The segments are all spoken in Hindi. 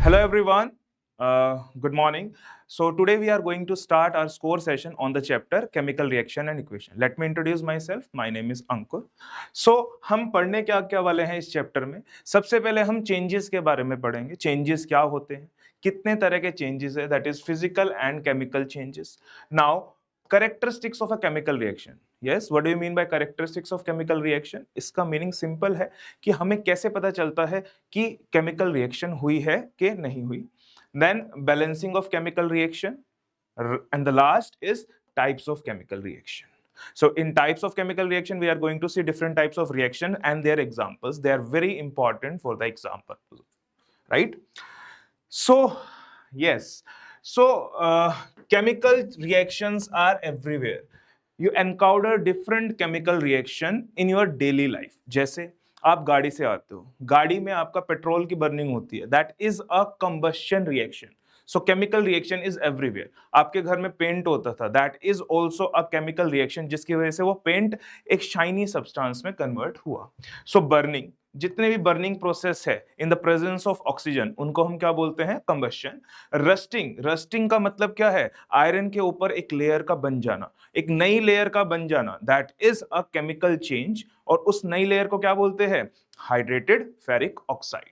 Hello everyone. Good morning. So today we are going to start our score session on the chapter chemical reaction and equation. Let me introduce myself. My name is Ankur. So हम पढ़ने क्या क्या वाले हैं इस चैप्टर में? सबसे पहले हम चेंजेस के बारे में पढ़ेंगे. चेंजेस क्या होते हैं? कितने तरह के चेंजेस है? That is physical and chemical changes. Now characteristics of a chemical reaction. Yes, what do you mean by characteristics of chemical reaction? इसका मीनिंग सिंपल है कि हमें कैसे पता चलता है कि केमिकल रिएक्शन हुई है कि नहीं हुई. Then balancing of chemical reaction, and the last is types of chemical reaction. So in types of chemical reaction, we are going to see different types of reaction and their examples. They are very important for the example, right? So yes, so chemical reactions are everywhere. You encounter different chemical reaction in your daily life. जैसे आप गाड़ी से आते हो, गाड़ी में आपका पेट्रोल की बर्निंग होती है, that is a combustion reaction. So chemical reaction is everywhere. आपके घर में पेंट होता था, that is also a chemical reaction, जिसकी वजह से वो पेंट एक शाइनी सब्सटेंस में कन्वर्ट हुआ. सो बर्निंग, जितने भी बर्निंग प्रोसेस है in the presence of oxygen, उनको हम क्या बोलते हैं? कंबशन. रस्टिंग, रस्टिंग का मतलब क्या है? आयरन के ऊपर एक लेयर का बन जाना, एक नई लेयर का बन जाना, that is a chemical change. और उस नई लेयर को क्या बोलते हैं? Hydrated ferric oxide.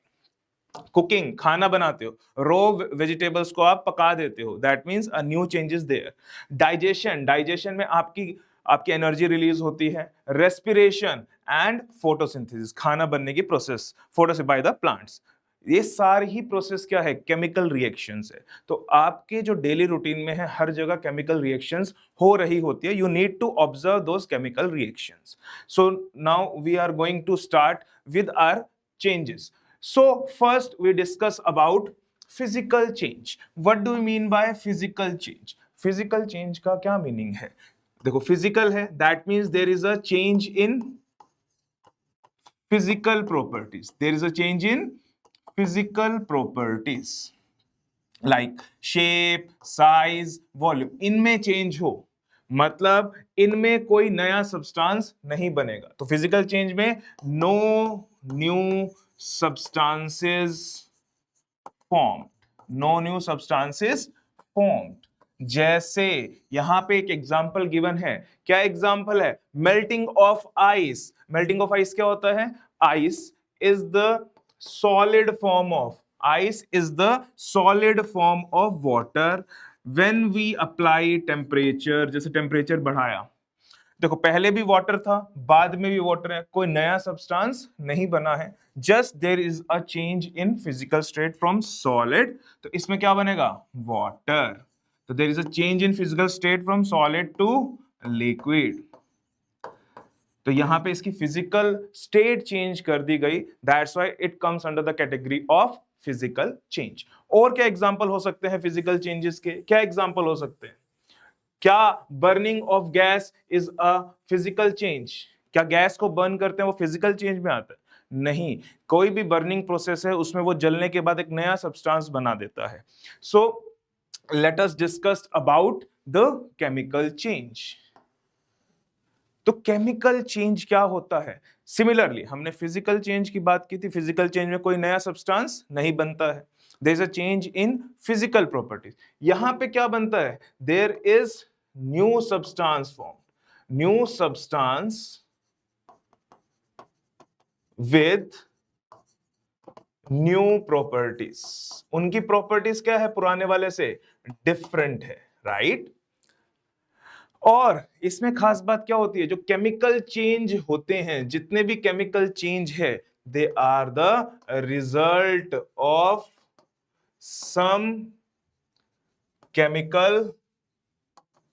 कुकिंग, खाना बनाते हो, रो वेजिटेबल्स को आप पका देते हो, that means a new changes there. Digestion, digestion में आपकी आपकी एनर्जी रिलीज होती है. रेस्पिरेशन एंड फोटोसिंथेसिस, खाना बनने की प्रोसेस, फोटोसिस बाय द प्लांट्स. ये सारी ही प्रोसेस क्या है? केमिकल रिएक्शंस है. तो आपके जो डेली रूटीन में है, हर जगह केमिकल रिएक्शंस हो रही होती है. You need to observe those chemical reactions. So now we are going to start with our changes. So first we discuss about physical change. What do we mean by physical change? Physical change का क्या मीनिंग है? देखो, physical है, that means there is a change in physical properties. There is a change in physical properties like shape, size, volume. इनमें चेंज हो मतलब इनमें कोई नया सब्सटेंस नहीं बनेगा. तो फिजिकल चेंज में no new substances formed, no new substances formed. जैसे यहां पे एक एग्जांपल गिवन है. क्या एग्जांपल है? Melting of ice. Melting of ice क्या होता है? Ice is the solid form of ice is the solid form of water when we apply temperature. जैसे टेम्परेचर बढ़ाया, देखो पहले भी वाटर था, बाद में भी वाटर है, कोई नया सब्सटेंस नहीं बना है. Just there is a change in physical state from solid. तो इसमें क्या बनेगा? वाटर. तो there is a change in physical state from solid to liquid. तो यहां पे इसकी फिजिकल स्टेट चेंज कर दी गई, that's why it comes under the category of physical change. और क्या एग्जांपल हो सकते हैं फिजिकल चेंजेस के? क्या एग्जांपल हो सकते हैं? क्या burning of gas is a physical change? क्या गैस को बर्न करते हैं वो फिजिकल चेंज में आता है? नहीं. कोई भी बर्निंग प्रोसेस है उसमें वो जलने के बाद एक नया सब्सटेंस बना देता है. So let us discuss about the chemical change. तो केमिकल चेंज क्या होता है? सिमिलरली हमने फिजिकल चेंज की बात की थी. फिजिकल चेंज में कोई नया सब्सटेंस नहीं बनता है. There is a change in physical properties. यहां पे क्या बनता है? There is new substance form, new substance with new properties. उनकी प्रॉपर्टीज क्या है? पुराने वाले से डिफरेंट है, राइट? और इसमें खास बात क्या होती है? जो केमिकल चेंज होते हैं, जितने भी केमिकल चेंज है, they are the result of some chemical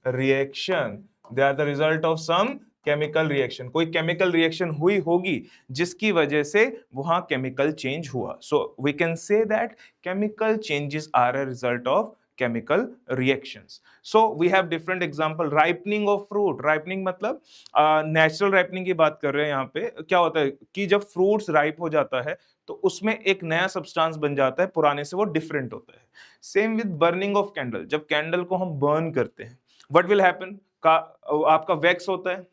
reaction. They are the result of some chemical reaction. कोई केमिकल रिएक्शन हुई होगी जिसकी वजह से वहां केमिकल चेंज हुआ. So we can say that chemical changes are a result of chemical reactions. So we have different example. ripening of fruit. ripening मतलब नेचुरल ripening की बात कर रहे हैं. यहाँ पे क्या होता है कि जब फ्रूट्स राइप हो जाता है तो उसमें एक नया सब्सटेंस बन जाता है, पुराने से वो डिफरेंट होता है. Same with burning of candle. जब कैंडल को हम बर्न करते हैं, व्हाट विल हैपन? आपका वैक्स होता है,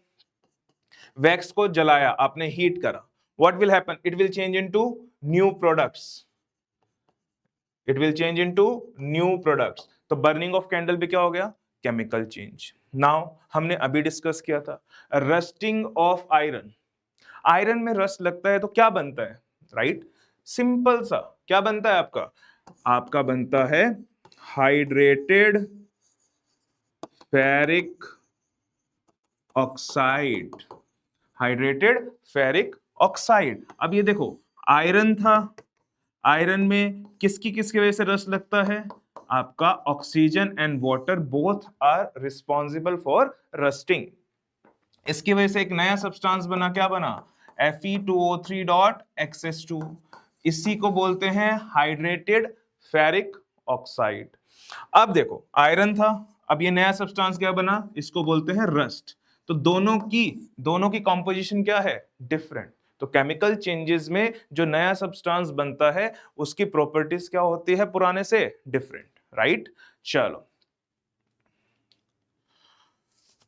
वैक्स को जलाया आपने, हीट करा, what will happen? It will change into new products. It will change into new products. तो बर्निंग ऑफ कैंडल भी क्या हो गया, केमिकल चेंज। नाउ हमने अभी डिस्कस किया था रस्टिंग ऑफ आयरन। आयरन में रस्ट लगता है तो क्या बनता है, राइट? सिंपल सा क्या बनता है आपका, आपका बनता है hydrated ferric oxide. Hydrated ferric oxide. अब ये देखो आयरन था, आयरन में किसकी किसकी वजह से रस्ट लगता है, आपका oxygen and water both are responsible for rusting. इसकी वजह से एक नया सब्सटेंस बना, क्या बना, Fe2O3.XS2। इसी को बोलते हैं हाइड्रेटेड फेरिक ऑक्साइड। अब देखो आयरन था, अब ये नया सब्सटेंस क्या बना, इसको बोलते हैं रस्ट। तो दोनों की कॉम्पोजिशन क्या है, डिफरेंट। तो केमिकल चेंजेस में जो नया सब्सटेंस बनता है उसकी प्रॉपर्टीज क्या होती है, पुराने से डिफरेंट, राइट? चलो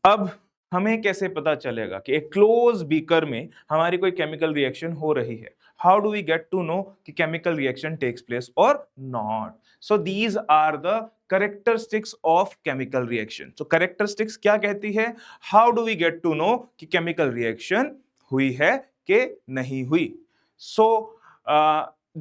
अब हमें कैसे पता चलेगा कि एक क्लोज बीकर में हमारी कोई केमिकल रिएक्शन हो रही है? How do we get to know कि केमिकल रिएक्शन टेक्स प्लेस और not? So these are the characteristics of chemical reaction. So characteristics क्या कहती है, how do we get to know कि केमिकल रिएक्शन हुई है कि नहीं हुई? So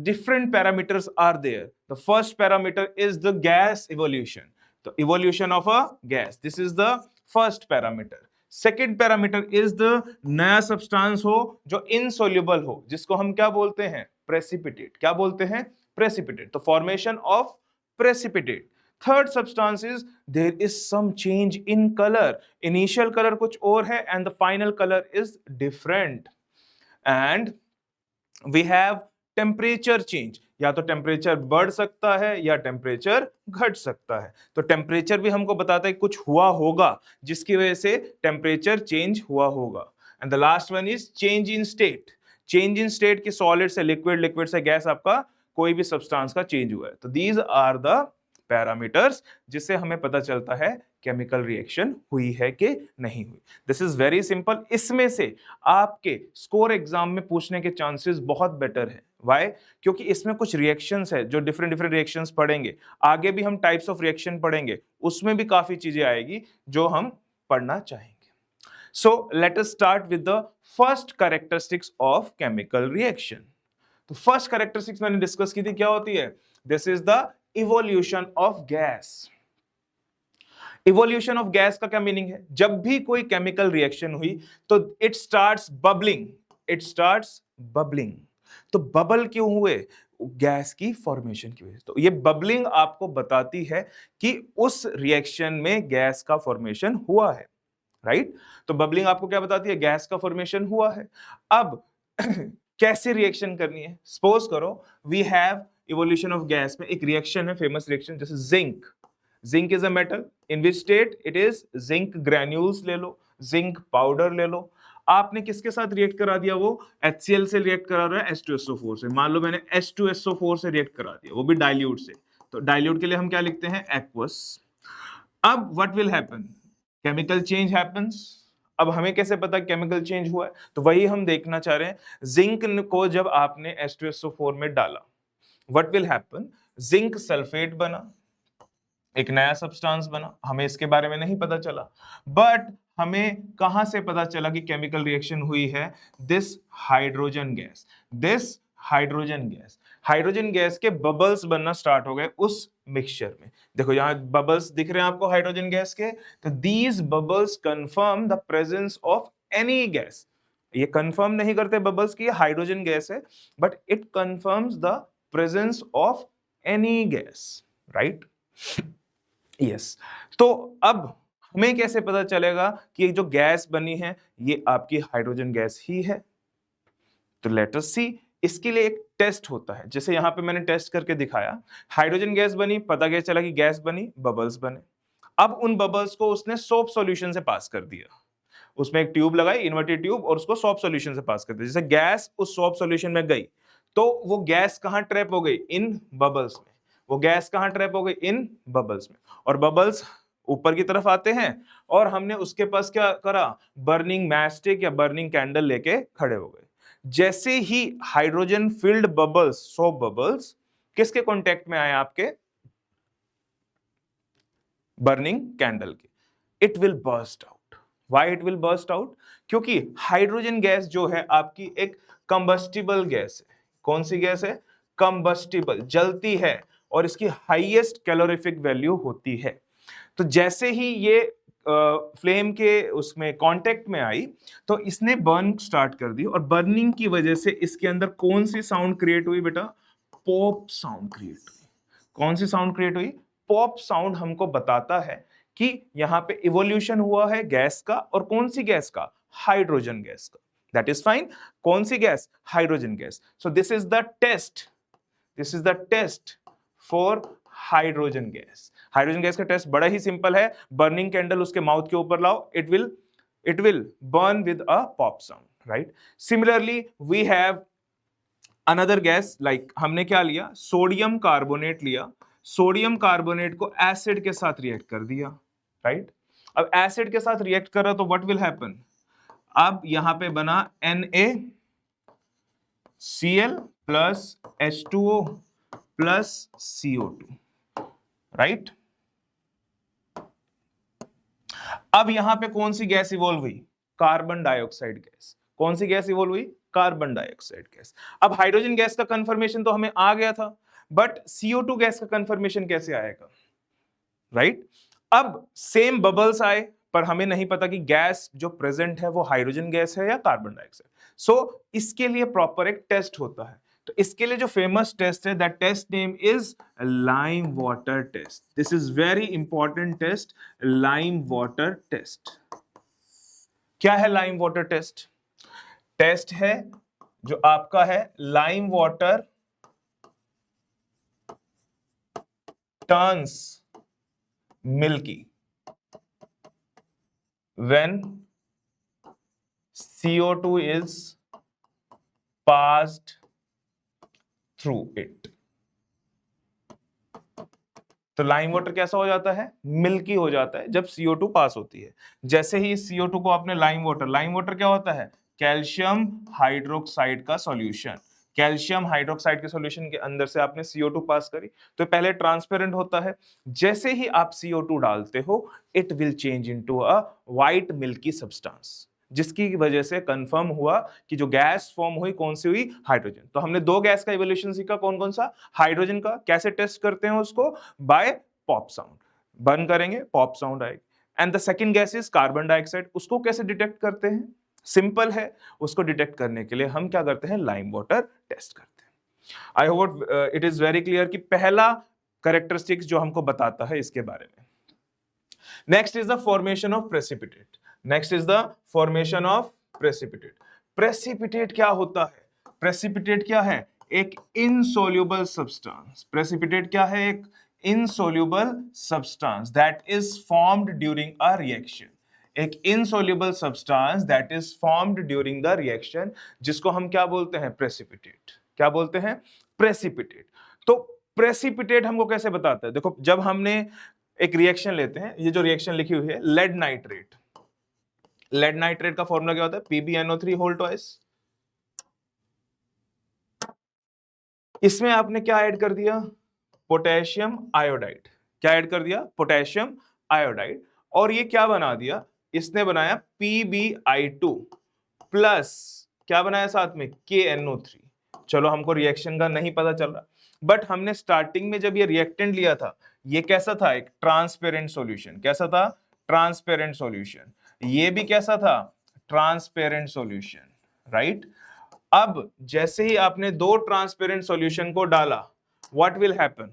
different parameters are there. The first parameter is the gas evolution. The evolution of a gas. This is the first parameter. Second parameter is the नया सब्सटेंस हो जो इनसोल्यूबल हो, जिसको हम क्या बोलते हैं, प्रेसिपिटेट। क्या बोलते हैं, प्रेसिपिटेट। तो formation of precipitate. Third substance is there is some change in colour. Initial colour कुछ और है and the final colour is different. And we have temperature change. या तो टेम्परेचर बढ़ सकता है या टेम्परेचर घट सकता है। तो टेम्परेचर भी हमको बताता है कुछ हुआ होगा जिसकी वजह से टेम्परेचर चेंज हुआ होगा। And the last one is change in state. Change in state की सॉलिड से लिक्विड, लिक्विड से गैस, आपका कोई भी सब्सटेंस का चेंज हुआ है। तो दीज आर द पैरामीटर्स जिससे हमें पता चलता है केमिकल रिएक्शन हुई है कि नहीं हुई। This is very simple. इसमें से आपके स्कोर एग्जाम में पूछने के चांसेस बहुत बेटर है। व्हाई? क्योंकि इसमें कुछ रिएक्शंस है जो डिफरेंट डिफरेंट रिएक्शंस पढ़ेंगे, आगे भी हम टाइप्स ऑफ रिएक्शन पढ़ेंगे, उसमें भी काफी चीजें आएगी जो हम पढ़ना चाहेंगे। So let us start with the first characteristics of chemical reaction. तो फर्स्ट कैरेक्टरिस्टिक्स मैंने डिस्कस की थी, क्या होती है, this is the evolution of gas. Evolution of gas का क्या मीनिंग है, जब भी कोई केमिकल रिएक्शन हुई तो it starts bubbling. It starts bubbling. तो बबल क्यों हुए, गैस की फॉर्मेशन की वजह से। तो ये बबलिंग आपको बताती है कि उस रिएक्शन में गैस का फॉर्मेशन हुआ है, राइट? तो बबलिंग आपको क्या बताती है, गैस का फॉर्मेशन हुआ है। अब कैसे रिएक्शन करनी है, सपोज करो we have evolution of gas में एक रिएक्शन है, फेमस रिएक्शन, जैसे zinc. Zinc is a metal, in which state it is zinc granules ले लो, जिंक पाउडर ले लो। आपने किसके साथ रिएक्ट करा दिया, वो HCl से रिएक्ट करा रहा है H2SO4 से। मान लो मैंने H2SO4 से रिएक्ट करा दिया, वो भी डाइल्यूट से। तो डाइल्यूट के लिए हम क्या लिखते हैं, एक्वस। अब what will happen, chemical change happens. अब हमें कैसे पता केमिकल चेंज हुआ है, तो वही हम देखना चाह रहे हैं। जिंक को जब आपने H2SO4 में डाला, what will happen, zinc sulphate बना, एक नया सब्सटेंस बना। हमें इसके बारे में नहीं पता चला, बट हमें कहां से पता चला कि केमिकल रिएक्शन हुई है, this hydrogen gas. This hydrogen gas, hydrogen gas के बबल्स बनना स्टार्ट हो गए उस मिक्सचर में। देखो यहां बबल्स दिख रहे हैं आपको हाइड्रोजन गैस के। तो these bubbles confirm the presence of any gas. ये कंफर्म नहीं करते बबल्स की हाइड्रोजन गैस है, but it confirms the presence of any gas, right? Yes. तो अब हमें कैसे पता चलेगा कि जो गैस बनी है ये आपकी हाइड्रोजन गैस ही है? तो लेट अस सी। इसके लिए एक टेस्ट होता है, जैसे यहां पे मैंने टेस्ट करके दिखाया। हाइड्रोजन गैस बनी, पता क्या चला कि गैस बनी, बबल्स बने। अब उन बबल्स को उसने सोप सॉल्यूशन से पास कर दिया। उसमें एक ट्यूब लगाई, इन्वर्टेड ट्यूब, और उसको सोप सॉल्यूशन से पास कर दिया। जैसे गैस उस सोप सॉल्यूशन में गई तो वो गैस कहां ट्रैप हो गई, इन बबल्स में। वो गैस कहां ट्रैप हो गई, इन बबल्स में। और बबल्स ऊपर की तरफ आते हैं और हमने उसके पास क्या करा, बर्निंग मैचस्टिक या बर्निंग कैंडल लेके खड़े हो गए। जैसे ही hydrogen filled bubbles, soap bubbles, किसके कांटेक्ट में आए? आपके बर्निंग कैंडल के, it will burst out. Why it will burst out? क्योंकि हाइड्रोजन गैस जो है आपकी एक कंबस्टिबल गैस है। कौन सी गैस है? कंबस्टिबल, जलती है और इसकी हाईएस्ट कैलोरीफिक वैल्यू होती है। तो जैसे ही ये फ्लेम के उसमें कांटेक्ट में आई तो इसने बर्न स्टार्ट कर दी, और बर्निंग की वजह से इसके अंदर कौन सी साउंड क्रिएट हुई बेटा? पॉप साउंड क्रिएट हुई। कौन सी साउंड क्रिएट हुई? पॉप साउंड हमको बताता है कि यहां पे इवोल्यूशन हुआ है गैस का, और कौन सी गैस का? हाइड्रोजन गैस का। That is fine. कौन सी gas? Hydrogen gas. So this is the test, this is the test for hydrogen gas. Hydrogen gas का टेस्ट बड़ा ही सिंपल है। बर्निंग कैंडल उसके माउथ के ऊपर लाओ, it will burn with a pop sound, right? Similarly we have another gas, like हमने क्या लिया? सोडियम कार्बोनेट लिया। सोडियम कार्बोनेट को एसिड के साथ रिएक्ट कर दिया, राइट? अब एसिड के साथ रिएक्ट कर रहा तो व्हाट विल हैपन? अब यहां पे बना NaCl plus H2O plus CO2, right? अब यहां पे कौन सी गैस इवॉल्व हुई? Carbon dioxide gas. कौन सी गैस इवॉल्व हुई? Carbon dioxide gas. अब हाइड्रोजन गैस का कंफर्मेशन तो हमें आ गया था, बट CO2 गैस का कंफर्मेशन कैसे आएगा, राइट? अब सेम बबल्स आए, पर हमें नहीं पता कि गैस जो प्रेजेंट है वो हाइड्रोजन गैस है या कार्बन डाइऑक्साइड। सो इसके लिए प्रॉपर एक टेस्ट होता है। तो इसके लिए जो फेमस टेस्ट है, that test name is lime water test. This is very important test, lime water test. क्या है लाइम वाटर टेस्ट? टेस्ट है जो आपका है lime water turns milky when CO2 is passed through it। तो लाइम वाटर कैसा हो जाता है? मिल्की हो जाता है जब CO2 पास होती है। जैसे ही CO2 को आपने लाइम वाटर क्या होता है? कैल्शियम हाइड्रोक्साइड का सॉल्यूशन। कैल्शियम हाइड्रोक्साइड के सॉल्यूशन के अंदर से आपने CO2 पास करी तो पहले ट्रांसपेरेंट होता है। जैसे ही आप CO2 डालते हो, it will change into a white milky substance, जिसकी वजह से कंफर्म हुआ कि जो गैस फॉर्म हुई कौन सी हुई? हाइड्रोजन। तो हमने दो गैस का इवोल्यूशन सीखा, कौन कौन सा? हाइड्रोजन का। कैसे टेस्ट करते हैं उसको? By pop sound. बर्न करेंगे, पॉप साउंड आएगी। And the second gas is carbon dioxide. उसको कैसे डिटेक्ट करते हैं? सिंपल है, उसको डिटेक्ट करने के लिए हम क्या करते हैं? लाइम वाटर टेस्ट करते हैं। आई hope it is very clear कि पहला कैरेक्टरिस्टिक्स जो हमको बताता है इसके बारे में। Next is the formation of precipitate. Next is the formation of precipitate. Precipitate क्या होता है? प्रेसिपिटेट क्या है? एक इनसोल्यूबल सब्सटेंस। प्रेसिपिटेट क्या है? एक insoluble substance that is formed during a reaction. एक insoluble substance that is formed during the reaction, जिसको हम क्या बोलते हैं? प्रेसिपिटेट। क्या बोलते हैं? प्रेसिपिटेट। तो प्रेसिपिटेट हमको कैसे बताता है? देखो, जब हमने एक रिएक्शन लेते हैं, ये जो रिएक्शन लिखी हुई है लेड नाइट्रेट, लेड नाइट्रेट का फॉर्मूला क्या होता है? PbNO3 whole twice. इसमें आपने क्या ऐड कर दिया? Potassium iodide. क्या ऐड कर दिया? Potassium iodide. और ये क्या बना दिया? इसने बनाया PbI2 प्लस क्या बनाया साथ में? KNO3। चलो, हमको रिएक्शन का नहीं पता चल रहा, बट हमने स्टार्टिंग में जब ये रिएक्टेंट लिया था, ये कैसा था? एक ट्रांसपेरेंट सॉल्यूशन। कैसा था? Transparent solution. ये भी कैसा था? Transparent solution, right? अब जैसे ही आपने दो ट्रांसपेरेंट सॉल्यूशन को डाला, व्हाट विल हैपन?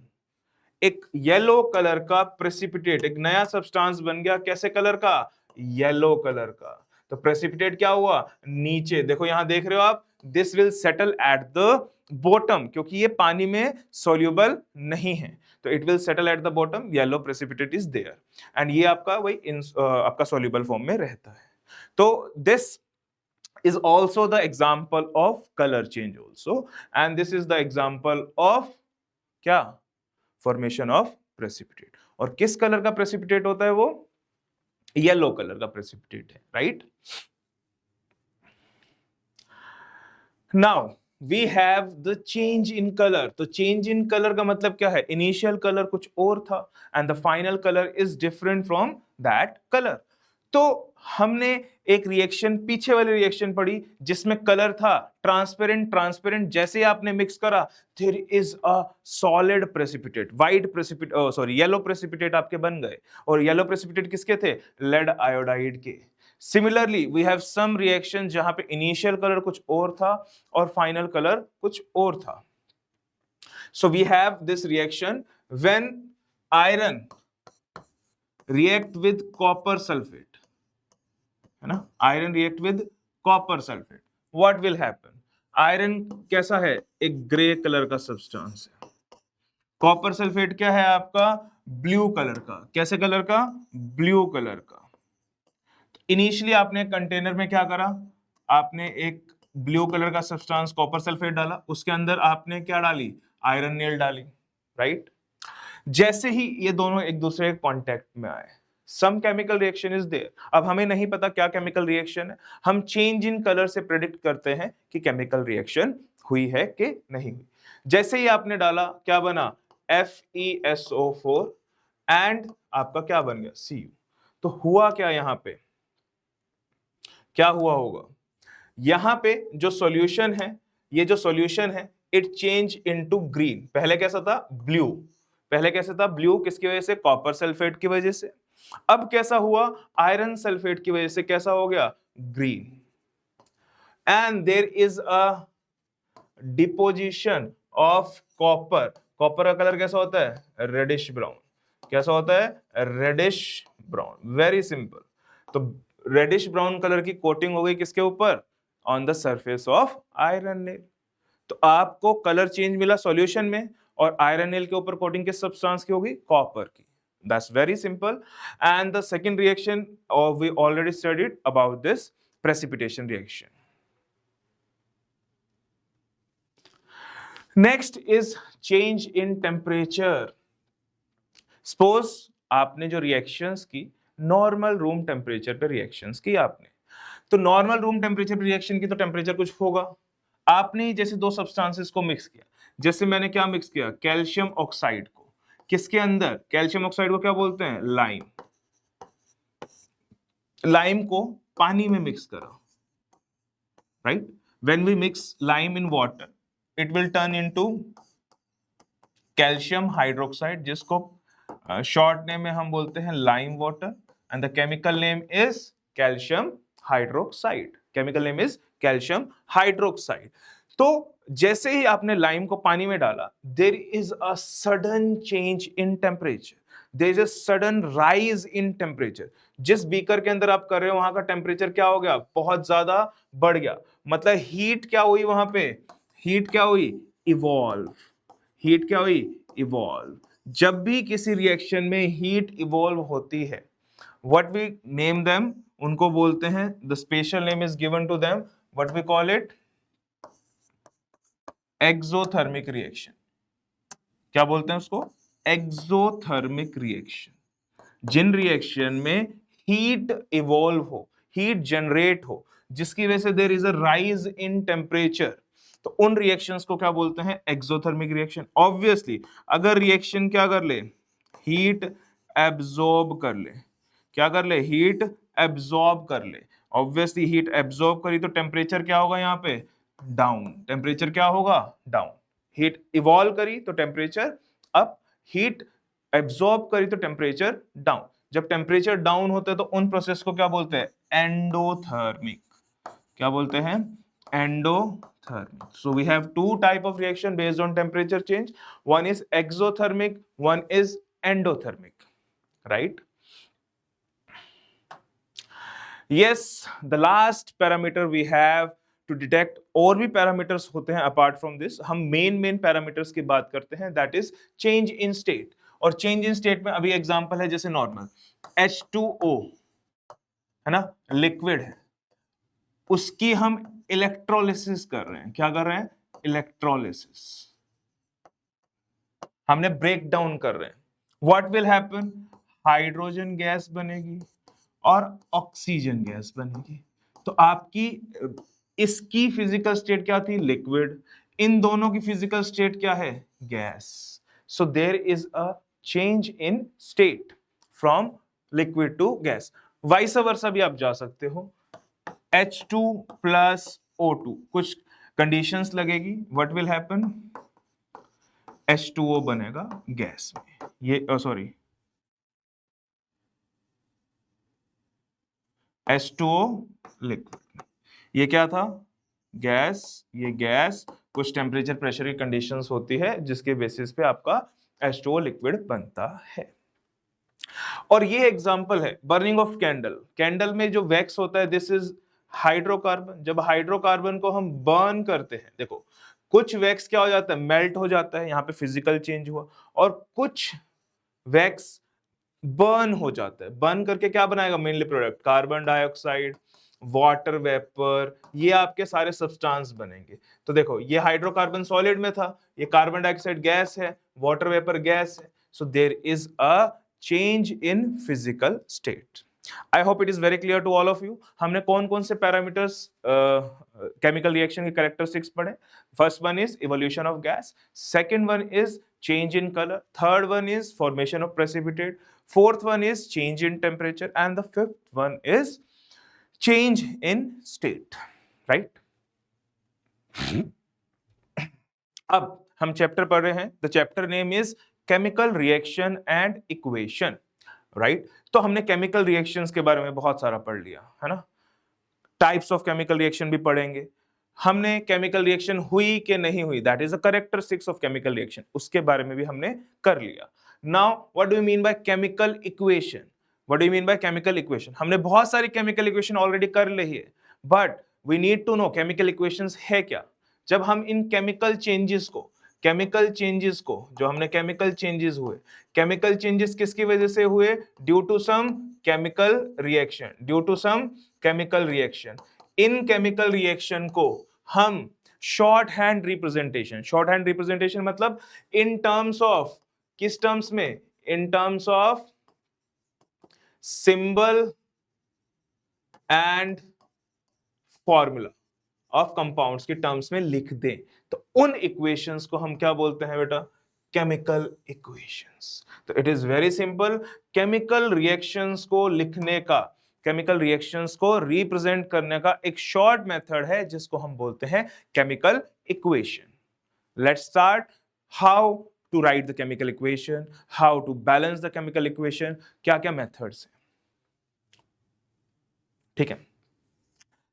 एक येलो कलर का प्रेसिपिटेट, एक नया सब्सटेंस बन गया। कैसे कलर का? येलो कलर का। तो प्रेसिपिटेट क्या हुआ? नीचे देखो, यहां देख रहे हो आप, this will settle at the bottom, क्योंकि ये पानी में सोल्यूबल नहीं है, तो it will settle at the bottom. Yellow precipitate is there, and ये आपका वही आपका सोल्यूबल फॉर्म में रहता है। तो this is also the example of color change also, and this is the example of क्या? formation of precipitate। और किस कलर का प्रेसिपिटेट होता है? वो येलो कलर का प्रेसिपिटेट है, right? Now we have the change in colour. तो चेंज इन कलर का मतलब क्या है? इनिशियल कलर कुछ और था and the final colour is different from that colour. तो हमने एक रिएक्शन, पीछे वाली रिएक्शन पढ़ी जिसमें कलर था ट्रांसपेरेंट। ट्रांसपेरेंट जैसे ही आपने मिक्स करा, there is a solid precipitate, white precipitate, sorry yellow precipitate आपके बन गए। और येलो प्रेसिपिटेट किसके थे? लेड आयोडाइड के। Similarly we have some reaction जहां पे इनिशियल कलर कुछ और था और फाइनल कलर कुछ और था। So we have this reaction when iron react with copper sulphate, है ना, iron react with copper sulphate, what will happen? Iron कैसा है? एक ग्रे कलर का सब्सटेंस है। कॉपर सल्फेट क्या है आपका? ब्लू कलर का। कैसे कलर का? ब्लू कलर का। इनिशियली आपने कंटेनर में क्या करा? आपने एक ब्लू कलर का सब्सटेंस कॉपर सल्फेट डाला, उसके अंदर आपने क्या डाली? आयरन नेल डाली, राइट? जैसे ही ये दोनों एक दूसरे के कांटेक्ट में आए, some chemical reaction is there. अब हमें नहीं पता क्या केमिकल रिएक्शन है, हम चेंज इन कलर से प्रेडिक्ट करते हैं कि केमिकल रिएक्शन हुई है कि नहीं हुई। जैसे ही आपने डाला, क्या बना? FeSO4 एंड आपका क्या बन गया? Cu। तो हुआ क्या यहां पे? क्या हुआ होगा? यहां पे जो सॉल्यूशन है, ये जो सॉल्यूशन है, इट चेंज इनटू ग्रीन। पहले कैसा था? ब्लू। पहले कैसे था? ब्लू। किसकी वजह से? कॉपर सल्फेट की वजह से। अब कैसा हुआ? आयरन सल्फेट की वजह से कैसा हो गया? Green. And there is a deposition of copper. Copper का कलर कैसा होता है? Reddish brown. कैसा होता है? Reddish brown. Very simple. तो रेडिश ब्राउन कलर की कोटिंग हो गई किसके ऊपर? On the surface of iron nail. तो आपको कलर चेंज मिला सॉल्यूशन में, और आयरन नेल के ऊपर कोटिंग किस सब्सटेंस की होगी? कॉपर की। That's very simple. And the second reaction we already studied about this precipitation reaction. Next is change in temperature. Suppose आपने जो रिएक्शंस की, नॉर्मल रूम टेम्परेचर पे रिएक्शंस की आपने, तो नॉर्मल रूम टेम्परेचर पे रिएक्शन की तो टेम्परेचर कुछ होगा। आपने जैसे दो सब्सटेंसेस को मिक्स किया, जैसे मैंने क्या मिक्स किया? कैल्शियम ऑक्साइड को। किसके अंदर? कैल्शियम ऑक्साइड को क्या बोलते हैं? लाइम। लाइम को पानी में मिक्स करा, right? When we mix lime in water, it will turn into calcium hydroxide, जिसको शॉर्ट नेम में हम बोलते हैं lime water, and the chemical name is calcium hydroxide. Chemical name is calcium hydroxide. तो जैसे ही आपने लाइम को पानी में डाला, there is a sudden change in temperature, there is a sudden rise in temperature. जिस बीकर के अंदर आप कर रहे हो वहां का टेम्परेचर क्या हो गया? बहुत ज्यादा बढ़ गया। मतलब हीट क्या हुई वहां पे? हीट क्या हुई? इवॉल्व। हीट क्या हुई? इवॉल्व। जब भी किसी रिएक्शन में हीट इवॉल्व होती है, व्हाट वी नेम देम, उनको बोलते हैं, the special name is given to them, what we call it? Exothermic reaction. क्या बोलते हैं उसको? Exothermic reaction. जिन रिएक्शन में हीट इवॉल्व हो, हीट जनरेट हो, जिसकी वजह से there is a rise in temperature, तो उन रिएक्शंस को क्या बोलते हैं? Exothermic reaction. ऑब्वियसली अगर रिएक्शन क्या कर ले? हीट एब्जॉर्ब कर ले। क्या कर ले? हीट एब्जॉर्ब कर ले। ऑब्वियसली हीट एब्जॉर्ब करी तो टेम्परेचर क्या होगा यहाँ पे? डाउन। टेम्परेचर क्या होगा? डाउन। हीट इवॉल्व करी तो टेम्परेचर अप, हीट एब्जॉर्ब करी तो टेम्परेचर डाउन। जब टेम्परेचर डाउन होता है तो उन प्रोसेस को क्या बोलते हैं? एंडोथर्मिक। क्या बोलते हैं? Endothermic. So we have two type of reaction based on temperature change. One is exothermic, one is endothermic, right? Yes, the last parameter we have to detect, और भी पैरामीटर्स होते हैं apart from this, हम मेन पैरामीटर्स की बात करते हैं, that is change in state. और change in state में अभी एग्जांपल है जैसे नॉर्मल H2O, है ना, लिक्विड है, उसकी हम इलेक्ट्रोलिसिस कर रहे हैं। क्या कर रहे हैं? इलेक्ट्रोलिसिस। हमने ब्रेक डाउन कर रहे हैं। What will happen? Hydrogen gas बनेगी और ऑक्सीजन गैस बनेगी। तो आपकी इसकी फिजिकल स्टेट क्या थी, लिक्विड, इन दोनों की फिजिकल स्टेट क्या है, gas. So there is a change in state from liquid to gas. Vice versa भी आप जा सकते हो, H2 प्लस O2, कुछ कंडीशंस लगेगी, व्हाट विल हैपन, H2O बनेगा गैस में, ये सॉरी H2O लिक्विड, ये क्या था, गैस, ये गैस, कुछ टेम्परेचर प्रेशर की कंडीशंस होती है जिसके बेसिस पे आपका H2O लिक्विड बनता है। और ये एग्जांपल है बर्निंग ऑफ कैंडल, कैंडल में जो वैक्स होता है दिस इज हाइड्रोकार्बन, जब हाइड्रोकार्बन को हम बर्न करते हैं, देखो कुछ वैक्स क्या हो जाता है, मेल्ट हो जाता है, यहाँ पे फिजिकल चेंज हुआ, और कुछ वैक्स बर्न हो जाता है, बर्न करके क्या बनाएगा, mainly product, carbon dioxide, water vapour, ये आपके सारे सब्सटेंस बनेंगे। तो देखो ये हाइड्रोकार्बन सॉलिड में था, ये कार्बन डाइऑक्साइड गैस है, वाटर वेपर गैस है, so there is a change in physical state. I hope it is very clear to all of you. हमने कौन कौन से पैरामीटर्स केमिकल रिएक्शन के कैरेक्टरिस्टिक्स पढ़े, first one is evolution of gas, second one is change in color, third one is formation of precipitate, fourth one is change in temperature, and the fifth one is change in state, right? अब हम चैप्टर पढ़ रहे हैं, the chapter name is chemical reaction and equation, right? तो हमने केमिकल रिएक्शंस के बारे में बहुत सारा पढ़ लिया है ना, टाइप्स ऑफ केमिकल रिएक्शन भी पढ़ेंगे, हमने केमिकल रिएक्शन हुई कि नहीं हुई, that is the characteristics of chemical reaction, उसके बारे में भी हमने कर लिया। Now what do you mean by chemical equation, what do you mean by chemical equation, हमने बहुत सारी केमिकल इक्वेशन ऑलरेडी कर ली है, but we need to know chemical equations है क्या। जब हम इन केमिकल चेंजेस को जो हमने केमिकल चेंजेस हुए, केमिकल चेंजेस किसकी वजह से हुए, due to some chemical reaction, due to some chemical reaction, इन केमिकल रिएक्शन को हम शॉर्ट हैंड रिप्रेजेंटेशन मतलब इन टर्म्स ऑफ, किस टर्म्स में, in terms of symbol and formula of compounds के टर्म्स में लिख दें, तो उन इक्वेशंस को हम क्या बोलते हैं बेटा, केमिकल इक्वेशंस। तो it is very simple, chemical reactions को लिखने का, केमिकल रिएक्शंस को रिप्रेजेंट करने का एक शॉर्ट मेथड है जिसको हम बोलते हैं chemical equation. Let's start, how to write the chemical equation, how to balance the chemical equation, क्या क्या मेथड्स हैं, ठीक है।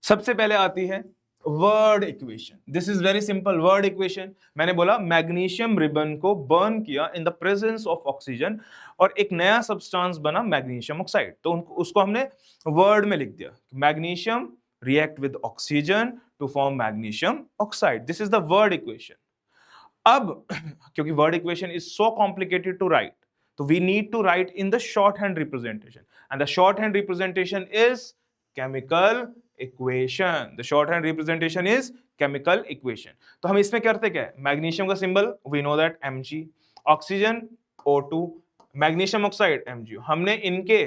सबसे पहले आती है word equation, this is very simple, word equation, मैंने बोला मैग्नीशियम रिबन को बर्न किया in the presence of oxygen और एक नया सब्सटेंस बना मैग्नीशियम ऑक्साइड, तो उसको हमने वर्ड में लिख दिया, magnesium react with oxygen to form magnesium oxide, this is the word equation. अब क्योंकि word equation is so complicated to write, तो we need to write in the short hand representation, and the short hand representation is chemical equation, the short hand representation is chemical equation. तो हम इसमें करते क्या है, मैग्नीशियम का symbol we know that Mg, oxygen O2, magnesium oxide MgO, हमने इनके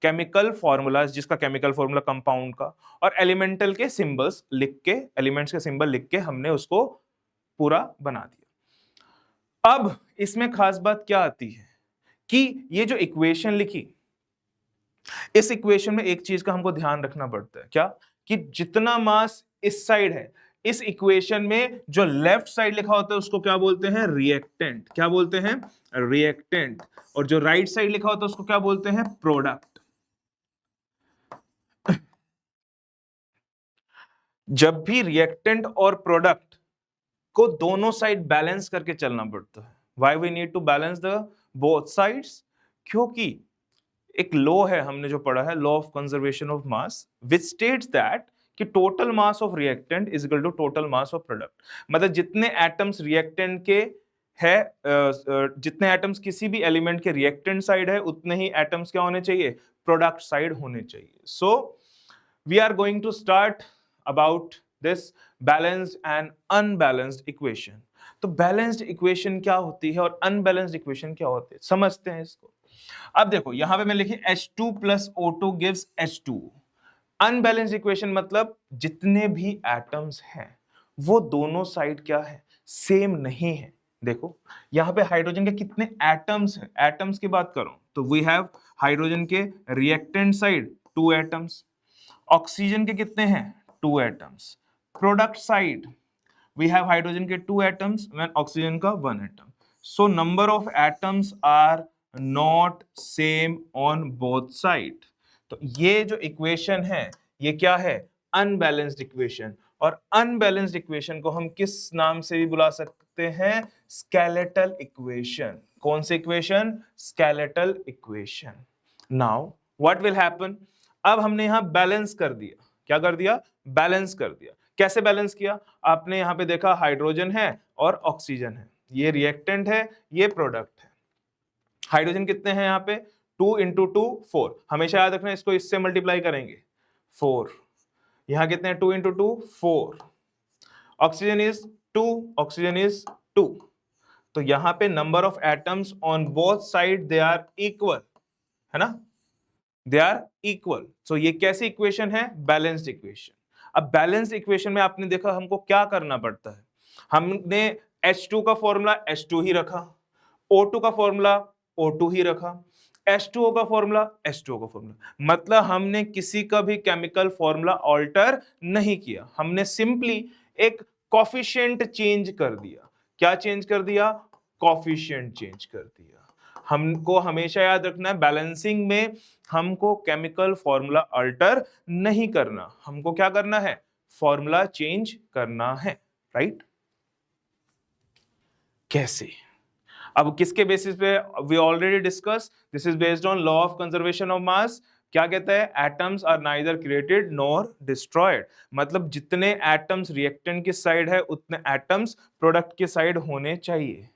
केमिकल फॉर्मूलाज, जिसका केमिकल फॉर्मूला कंपाउंड का और एलिमेंटल के सिंबल्स लिख के, एलिमेंट्स के सिंबल लिख के हमने उसको पूरा बना दिया। अब इसमें खास बात क्या आती है कि ये जो इक्वेशन लिखी, इस इक्वेशन में एक चीज का हमको ध्यान रखना पड़ता है, क्या, कि जितना मास इस साइड है, इस इक्वेशन में जो लेफ्ट साइड लिखा होता है उसको क्या बोलते हैं, रिएक्टेंट, क्या बोलते हैं, रिएक्टेंट, और जो राइट साइड लिखा होता है उसको क्या बोलते हैं, प्रोडक्ट। जब भी रिएक्टेंट और प्रोडक्ट को दोनों साइड बैलेंस करके चलना पड़ता है, why we need to balance the both sides, क्योंकि एक लॉ है, हमने जो पढ़ा है, law of conservation of mass, which states that कि total mass of reactant is equal to total mass of product, मतलब जितने एटम्स रिएक्टेंट के है, जितने एटम्स किसी भी एलिमेंट के रिएक्टेंट साइड है, उतने ही एटम्स क्या होने चाहिए, प्रोडक्ट साइड होने चाहिए। So we are going to start about this balanced and unbalanced equation. तो बैलेंस्ड इक्वेशन क्या होती है और अनबैलेंस्ड इक्वेशन क्या होती है, समझते हैं इसको। अब देखो यहां पे मैं लिखी H2 plus O2 gives H2, unbalanced equation मतलब जितने भी एटम्स हैं वो दोनों साइड क्या है, सेम नहीं है। देखो यहां पे हाइड्रोजन के कितने एटम्स हैं, एटम्स की बात करो तो वी हैव हाइड्रोजन के रिएक्टेंट साइड 2 एटम्स, ऑक्सीजन के कितने हैं 2 atoms, product side we have hydrogen के 2 atoms when oxygen का 1 atom, so number of atoms are not same on both side। तो ये जो इक्वेशन है ये क्या है, अनबैलेंस्ड इक्वेशन। और अनबैलेंस्ड इक्वेशन को हम किस नाम से भी बुला सकते हैं, स्केलेटल इक्वेशन। कौन सी equation, skeletal equation. Now what will happen, अब हमने यहां बैलेंस कर दिया, क्या कर दिया, बैलेंस कर दिया। कैसे बैलेंस किया, आपने यहां पे देखा हाइड्रोजन है और ऑक्सीजन है, ये रिएक्टेंट है ये प्रोडक्ट है। हाइड्रोजन कितने हैं यहाँ पे 2 इंटू 2 4, हमेशा याद रखना इसको इससे मल्टीप्लाई करेंगे 4, यहां कितने हैं 2 into 2 4, oxygen is 2, oxygen is 2, तो यहां पे number of atoms on both side they are equal, है ना, दे आर इक्वल। सो ये कैसी इक्वेशन है, बैलेंस्ड इक्वेशन। अब बैलेंस्ड इक्वेशन में आपने देखा हमको क्या करना पड़ता है, हमने H2 का फॉर्मूला H2 ही रखा, O2 का फॉर्मूला O2 ही रखा, H2O का फॉर्मूला H2O का फॉर्मूला, मतलब हमने किसी का भी केमिकल फॉर्मूला ऑल्टर नहीं किया, हमने सिंपली एक कॉफिशिएंट चेंज कर दिया। क्या चेंज कर दिया, कॉफिशिएंट चेंज कर दिया। हमको हमेशा याद रखना है बैलेंसिंग में हमको केमिकल फॉर्मूला अल्टर नहीं करना, हमको क्या करना है, फॉर्मूला चेंज करना है, राइट। कैसे, अब किसके बेसिस पे, we already discuss, this is based on law of conservation of mass. क्या कहता है, atoms are neither created nor destroyed, मतलब जितने एटम्स रिएक्टेंट की साइड है उतने एटम्स प्रोडक्ट की साइड होने चाहिए,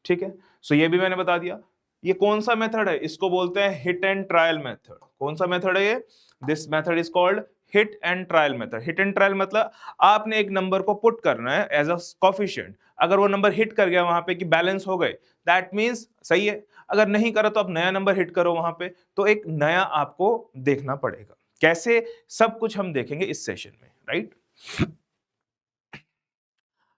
ठीक है। सो ये भी मैंने बता दिया। ये कौन सा मेथड है, इसको बोलते हैं हिट एंड ट्रायल मेथड। कौन सा मेथड है ये, this method is called hit and trial method. Hit and trial मतलब आपने एक नंबर को पुट करना है एज अ कोफिशिएंट, अगर वो नंबर हिट कर गया वहां पे कि बैलेंस हो गए, दैट मींस सही है, अगर नहीं करा तो आप नया नंबर हिट करो वहां पे, तो एक नया आपको देखना पड़ेगा। कैसे, सब कुछ हम देखेंगे इस सेशन में, राइट।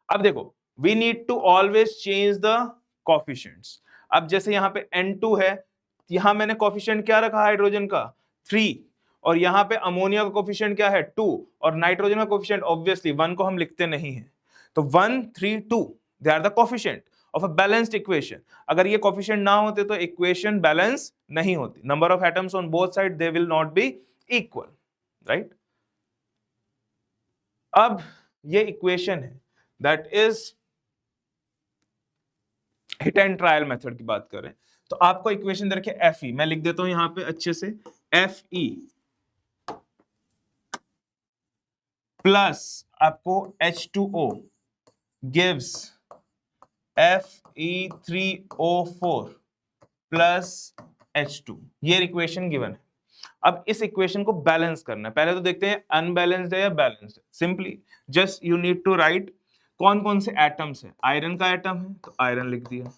अब देखो, we need to always change the coefficients. अब जैसे यहाँ पे N2 है, यहां मैंने कोफिशिएंट क्या रखा हाइड्रोजन का 3, और यहाँ पे अमोनिया का कोफिशिएंट क्या है 2, और नाइट्रोजन का कोफिशिएंट ऑब्वियसली 1 को हम लिखते नहीं है, तो 1 3 2 they are the coefficient of a balanced equation. अगर ये कोफिशिएंट ना होते तो इक्वेशन बैलेंस नहीं होती, number of atoms on both side they will not be equal, right. अब ये इक्वेशन है that is hit and trial method की बात करें तो आपको इक्वेशन दे रखी है Fe, मैं लिख देता हूं यहां पे अच्छे से, Fe प्लस आपको H2O gives Fe3O4 plus H2, ये इक्वेशन गिवन है। अब इस इक्वेशन को बैलेंस करना है, पहले तो देखते हैं अनबैलेंस्ड है या बैलेंस्ड है। Simply just you need to write कौन कौन से एटम्स है, आयरन का एटम है तो आयरन लिख दिया,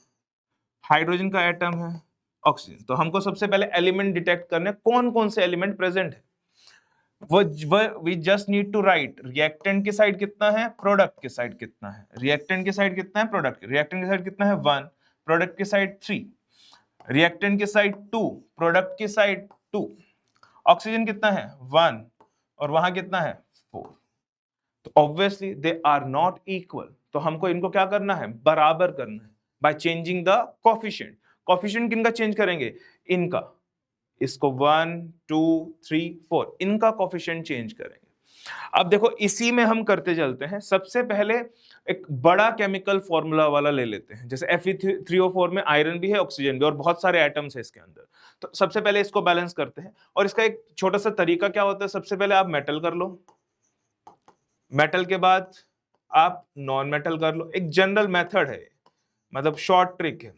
हाइड्रोजन का एटम है, ऑक्सीजन, तो हमको सबसे पहले एलिमेंट डिटेक्ट करने कौन कौन से एलिमेंट प्रेजेंट है, we just need to write reactant की साइड कितना है, प्रोडक्ट की साइड कितना है, रिएक्टेंट की साइड कितना है, प्रोडक्ट, रिएक्टेंट की साइड कितना है 1, प्रोडक्ट की साइड 3, रिएक्टेंट की साइड 2, प्रोडक्ट की साइड 2, ऑक्सीजन कितना है 1 और वहां कितना है 4, तो obviously they are not equal, तो हमको इनको क्या करना है, बराबर करना है by changing the coefficient. Coefficient किनका चेंज करेंगे, इनका, इसको 1 2 3 4 इनका कोफिशिएंट चेंज करेंगे। अब देखो इसी में हम करते चलते हैं, सबसे पहले एक बड़ा केमिकल फॉर्मूला वाला ले लेते हैं, जैसे Fe3O4 में आयरन भी है ऑक्सीजन भी और बहुत सारे एटम्स है इसके अंदर, तो सबसे पहले इसको बैलेंस करते हैं। और इसका एक छोटा सा तरीका क्या होता है, सबसे पहले आप मेटल कर लो, मेटल के बाद आप नॉन मेटल कर लो, एक जनरल मेथड है, मतलब शॉर्ट ट्रिक है।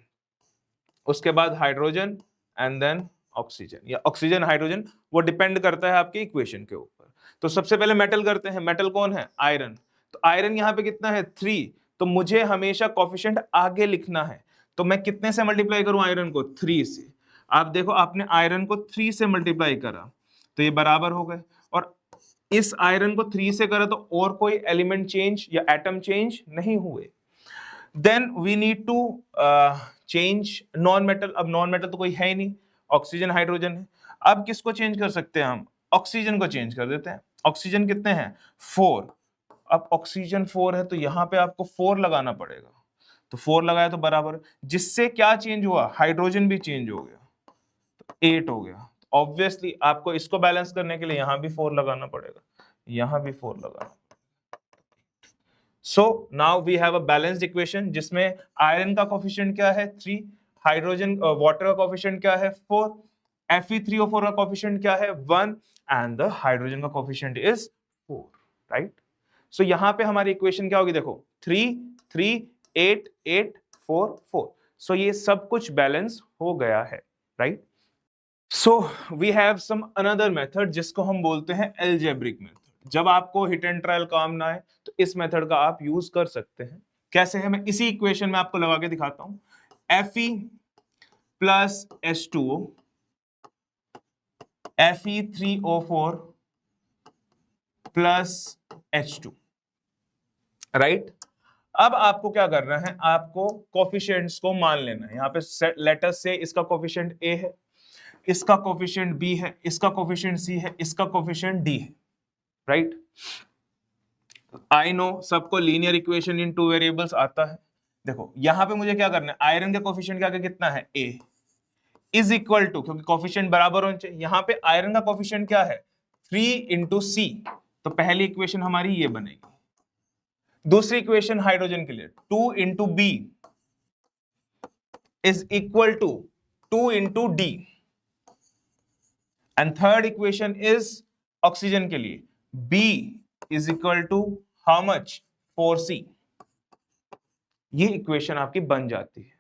उसके बाद हाइड्रोजन एंड देन ऑक्सीजन, या ऑक्सीजन हाइड्रोजन, वो डिपेंड करता है आपके इक्वेशन के ऊपर। तो सबसे पहले मेटल करते हैं, मेटल कौन है, आयरन, तो आयरन यहाँ पे कितना है 3, तो मुझे हमेशा कोफिशिएंट आगे लिखना है, तो मैं कितने से मल्टीप्लाई करूं आयरन को, 3 से। आप देखो आपने आयरन को 3 से मल्टीप्लाई करा तो ये बराबर हो गए, और इस आयरन को 3 से करा तो और कोई एलिमेंट चेंज या एटम चेंज नहीं हुए। Then we need to change non metal. अब नॉन मेटल तो कोई है ही नहीं, ऑक्सीजन हाइड्रोजन है। अब किसको चेंज कर सकते हैं हम? ऑक्सीजन को चेंज कर देते हैं। ऑक्सीजन कितने हैं? 4। अब ऑक्सीजन 4 है तो यहां पे आपको 4 लगाना पड़ेगा, तो 4 लगाया तो बराबर, जिससे क्या चेंज हुआ? हाइड्रोजन भी चेंज हो गया, तो 8 हो गया। ऑब्वियसली आपको इसको बैलेंस करने के लिए यहां भी 4 लगाना पड़ेगा, यहां भी 4 लगाना। So now we have a balanced equation जिसमें आयरन का कोफिशिएंट क्या है? 3, हाइड्रोजन वाटर का कोफिशिएंट क्या है? 4, Fe3O4 का कोफिशिएंट क्या है? 1, एंड द हाइड्रोजन का कोफिशिएंट इज 4, राइट? सो यहां पे हमारी इक्वेशन क्या होगी? देखो 3 3 8 8 4 4। सो ये सब कुछ बैलेंस हो गया है, right? So we have some another method जिसको हम बोलते हैं एल्जेब्रिक मेथड। जब आपको हिट एंड ट्रायल काम ना आए तो इस मेथड का आप यूज कर सकते हैं। कैसे है? मैं इसी इक्वेशन में आपको लगा के दिखाता हूं। Fe plus H2O, Fe3O4 plus H2, right? अब आपको क्या करना है? आपको कोफिशिएंट्स को मान लेना है। यहां पे लेटर से इसका कोफिशिएंट A है, इसका कोफिशिएंट B है, इसका कोफिशिएंट C है, इसका कोफिशिएंट D है, राइट? आई नो सबको लीनियर इक्वेशन इन 2 वेरिएबल्स आता है। देखो यहां पे मुझे क्या करना है? आयरन के कोफिशिएंट क्या कितना है? A इज इक्वल टू, क्योंकि कोफिशिएंट बराबर होने चाहिए, यहां पे आयरन का कोफिशिएंट क्या है? 3 इंटू C। तो पहली इक्वेशन हमारी ये बनेगी। दूसरी इक्वेशन हाइड्रोजन के लिए 2 into B is equal to 2 into D, and third equation is oxygen के लिए B is equal to how much? 4C। ये इक्वेशन आपकी बन जाती है।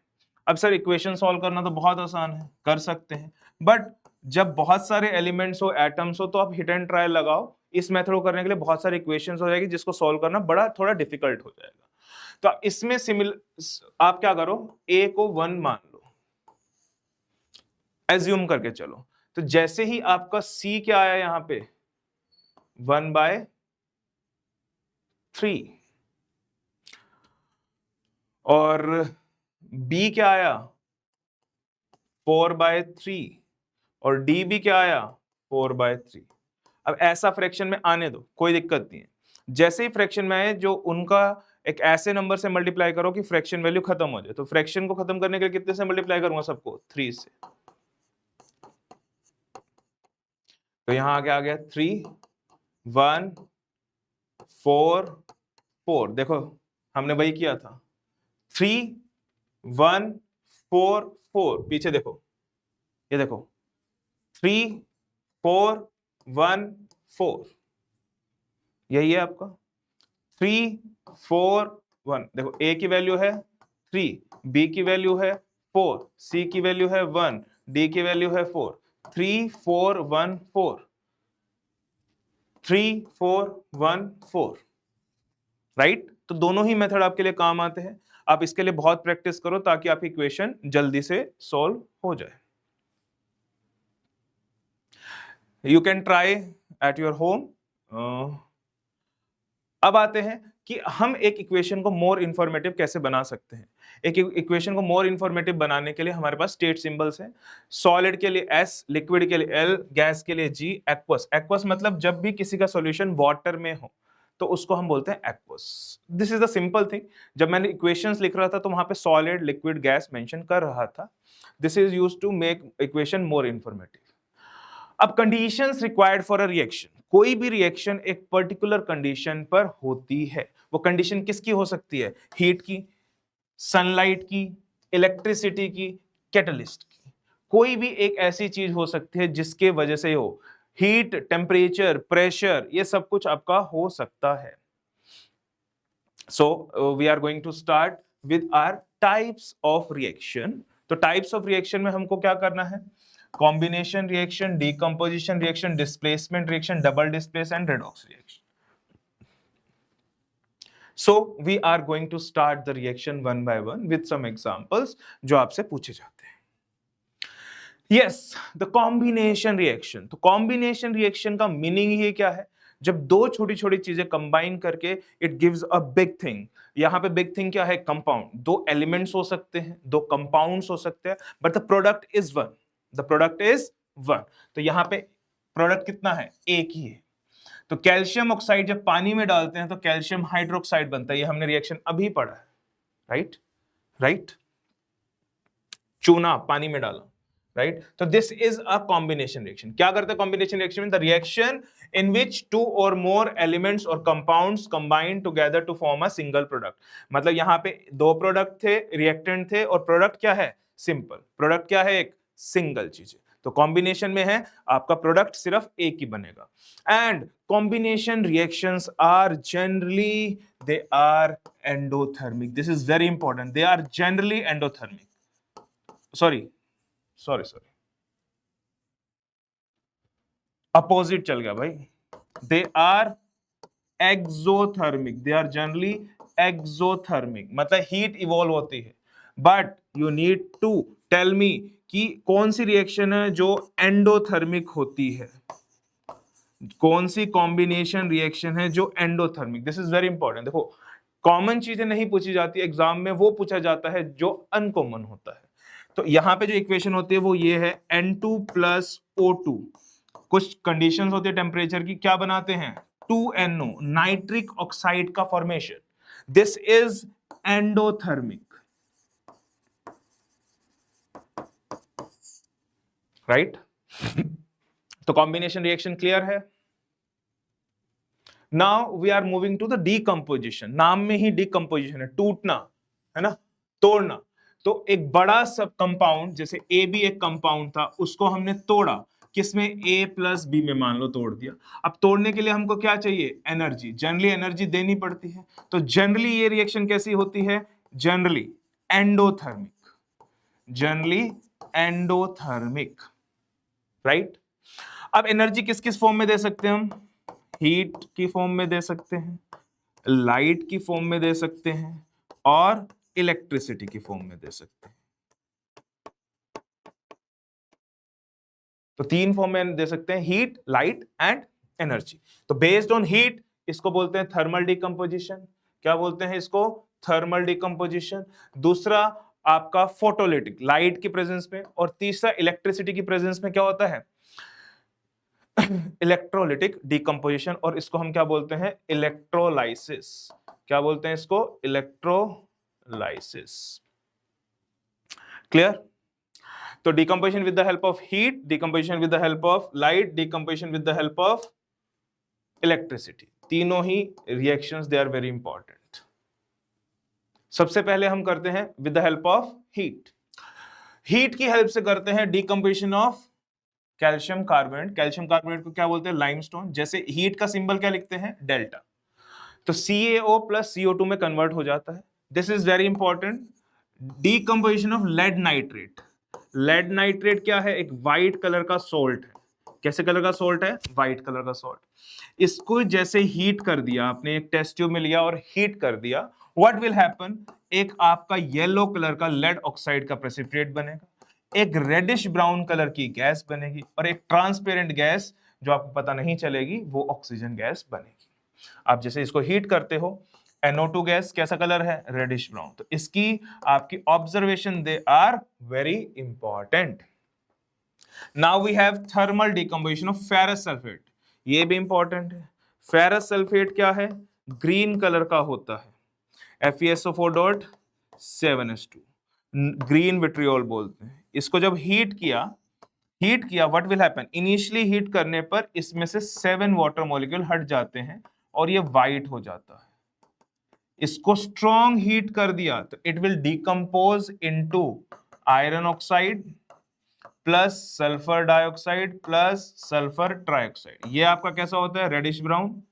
अब सर इक्वेशन सॉल्व करना तो बहुत आसान है, कर सकते हैं, बट जब बहुत सारे एलिमेंट्स हो, एटम्स हो, तो आप हिट एंड ट्रायल लगाओ। इस मेथड को करने के लिए बहुत सारी इक्वेशंस हो जाएगी जिसको सॉल्व करना बड़ा थोड़ा डिफिकल्ट हो जाएगा। तो इसमें आप क्या करो? A को 1 मान लो, एज्यूम करके चलो। तो जैसे ही आपका C क्या आया यहां पे? 1/3, और B क्या आया? 4/3, और D भी क्या आया? 4/3। अब ऐसा फ्रैक्शन में आने दो, कोई दिक्कत नहीं है। जैसे ही फ्रैक्शन में आए, जो उनका एक ऐसे नंबर से मल्टीप्लाई करो कि फ्रैक्शन वैल्यू खत्म हो जाए। तो फ्रैक्शन को खत्म करने के लिए कितने से मल्टीप्लाई करूंगा? सबको 3 से। तो यहां आगे आ गया 3 1 4 4। देखो हमने वही किया था, 3 1 4 4। पीछे देखो, ये देखो 3 4 1 4, यही है आपका 3 4 1। देखो A की वैल्यू है 3, B की वैल्यू है 4, C की वैल्यू है 1, D की वैल्यू है 4। 3 4 1 4, 3 4 1 4, राइट? तो दोनों ही मेथड आपके लिए काम आते हैं। आप इसके लिए बहुत प्रैक्टिस करो ताकि आपकी इक्वेशन जल्दी से सॉल्व हो जाए। You can try at your home. अब आते हैं कि हम एक इक्वेशन को मोर इंफॉर्मेटिव कैसे बना सकते हैं। एक इक्वेशन को मोर इंफॉर्मेटिव बनाने के लिए हमारे पास स्टेट सिंबल्स हैं। सॉलिड के लिए S, लिक्विड के लिए L, गैस के लिए G, एक्वस। एक्वस मतलब जब भी किसी का सॉल्यूशन वाटर में हो तो उसको हम बोलते हैं aqueous. This is the simple thing. जब मैंने इक्वेशंस लिख रहा था तो वहां पे सॉलिड, लिक्विड, गैस मेंशन कर रहा था। This is used to make equation more informative. अब conditions required for a reaction. कोई भी रिएक्शन एक पर्टिकुलर कंडीशन पर होती है। वो कंडीशन किसकी हो सकती है? हीट की, सनलाइट की, इलेक्ट्रिसिटी की, कैटलिस्ट की। कोई भी एक ऐसी चीज हो सकती है जिसके वजह से हो। हीट, टेम्परेचर, प्रेशर, ये सब कुछ आपका हो सकता है। So we are going to start with our types of reaction. तो टाइप्स ऑफ रिएक्शन में हमको क्या करना है? Combination reaction, decomposition reaction, displacement reaction, double displace and redox reaction. So we are going to start the reaction one by one with some examples जो आपसे पूछे जाते हैं। Yes, the combination reaction। तो combination reaction का मीनिंग ये क्या है? जब दो छोटी छोटी चीजें कंबाइन करके it gives a big thing. यहाँ पे बिग थिंग क्या है? कंपाउंड। दो एलिमेंट्स हो सकते हैं, दो कंपाउंड्स हो सकते हैं, but the product is one. The product is one. तो यहाँ पे प्रोडक्ट कितना है? एक ही है। तो कैल्शियम ऑक्साइड जब पानी में डालते हैं तो कैल्शियम हाइड्रोक्साइड बनता है। ये हमने रिएक्शन अभी पढ़ा है, राइट? राइट, चूना पानी में डाला, राइट? तो this is a combination reaction. क्या करते हैं कॉम्बिनेशन रिएक्शन में? The reaction in which two or more elements or compounds combine together to form a single product. मतलब यहां पे दो प्रोडक्ट थे, रिएक्टेंट थे, और प्रोडक्ट क्या है? सिंपल। प्रोडक्ट क्या है? एक सिंगल चीज है। तो कॉम्बिनेशन में है, आपका प्रोडक्ट सिर्फ एक ही बनेगा। And combination reactions are generally, they are endothermic. This is very important, they are generally endothermic. Sorry sorry sorry, opposite चल गया भाई। They are exothermic. They are generally exothermic, मतलब हीट इवॉल्व होती है। But you need to tell me कि कौन सी रिएक्शन है जो एंडोथर्मिक होती है, कौन सी कॉम्बिनेशन रिएक्शन है जो endothermic. This is very important. देखो, कॉमन चीजें नहीं पूछी जाती एग्जाम में, वो पूछा जाता है जो अनकॉमन होता है। तो यहां पे जो इक्वेशन होती है वो ये है, N2 प्लस O2। कुछ कंडीशंस होती है टेम्परेचर की, क्या बनाते हैं? 2NO, नाइट्रिक ऑक्साइड का formation. This is endothermic, right? तो कॉम्बिनेशन रिएक्शन क्लियर है। Now we are moving to the decomposition. नाम में ही डीकंपोजिशन है, टूटना, है ना, तोड़ना। तो एक बड़ा सब कंपाउंड, जैसे ए भी एक कंपाउंड था, उसको हमने तोड़ा, किसमें? ए प्लस बी में मान लो तोड़ दिया। अब तोड़ने के लिए हमको क्या चाहिए? एनर्जी। जनरली एनर्जी देनी पड़ती है। तो जनरली ये रिएक्शन कैसी होती है? Generally endothermic. Generally endothermic, right? अब एनर्जी किस किस फॉर्म में दे सकते हैं हम? हीट की फॉर्म में दे सकते हैं, लाइट की फॉर्म में दे सकते हैं, और इलेक्ट्रिसिटी की फॉर्म में दे सकते हैं। तो तीन फॉर्म में दे सकते हैं, हीट, लाइट एंड एनर्जी। तो बेस्ड ऑन हीट इसको बोलते हैं थर्मल डिकम्पोजिशन। क्या बोलते हैं इसको? Thermal decomposition. दूसरा आपका फोटोलिटिक, लाइट की प्रेजेंस में। और तीसरा इलेक्ट्रिसिटी की प्रेजेंस में क्या होता है? Electrolytic decomposition. और इसको हम क्या बोलते हैं? इलेक्ट्रोलाइसिस। क्या बोलते हैं इसको? इलेक्ट्रोलाइसिस। क्लियर? तो decomposition with the help of heat, decomposition with the help of light, decomposition with the help of electricity, तीनों ही reactions they are very important. सबसे पहले हम करते हैं with the help of heat. Heat की हेल्प से करते हैं decomposition of calcium carbonate. Calcium carbonate को क्या बोलते हैं? लाइमस्टोन। जैसे हीट का सिंबल क्या लिखते हैं? डेल्टा। तो CaO प्लस CO2 में कन्वर्ट हो जाता है। This is very important. Decomposition of lead nitrate. Lead nitrate क्या है? एक व्हाइट कलर का सोल्ट है। कैसे कलर का सोल्ट है? व्हाइट कलर का सोल्ट। इसको जैसे हीट कर दिया आपने, एक टेस्ट ट्यूब में लिया और हीट कर दिया, व्हाट विल हैपन? एक आपका येलो कलर का लेड ऑक्साइड का प्रेसिपिटेट बनेगा, एक रेडिश ब्राउन कलर की गैस बनेगी, और एक ट्रांसपेरेंट गैस जो आपको पता नहीं चलेगी वो ऑक्सीजन गैस बनेगी। आप जैसे इसको हीट करते हो, NO2 गैस कैसा कलर है? Reddish brown. तो इसकी आपकी observation they are very important. Now we have thermal decomposition of ferrous sulphate. ये भी इंपॉर्टेंट है। फेरस सल्फेट क्या है? ग्रीन कलर का होता है, FeSO4.7s2, ग्रीन विट्रियोल बोलते हैं इसको। जब हीट किया what will happen? Initially heat करने पर इसमें से 7 वाटर मॉलिक्यूल हट जाते हैं और ये व्हाइट हो जाता है। इसको स्ट्रॉन्ग हीट कर दिया तो it will decompose into iron oxide plus sulphur dioxide plus sulphur trioxide. ये आपका कैसा होता है? रेडिश ब्राउन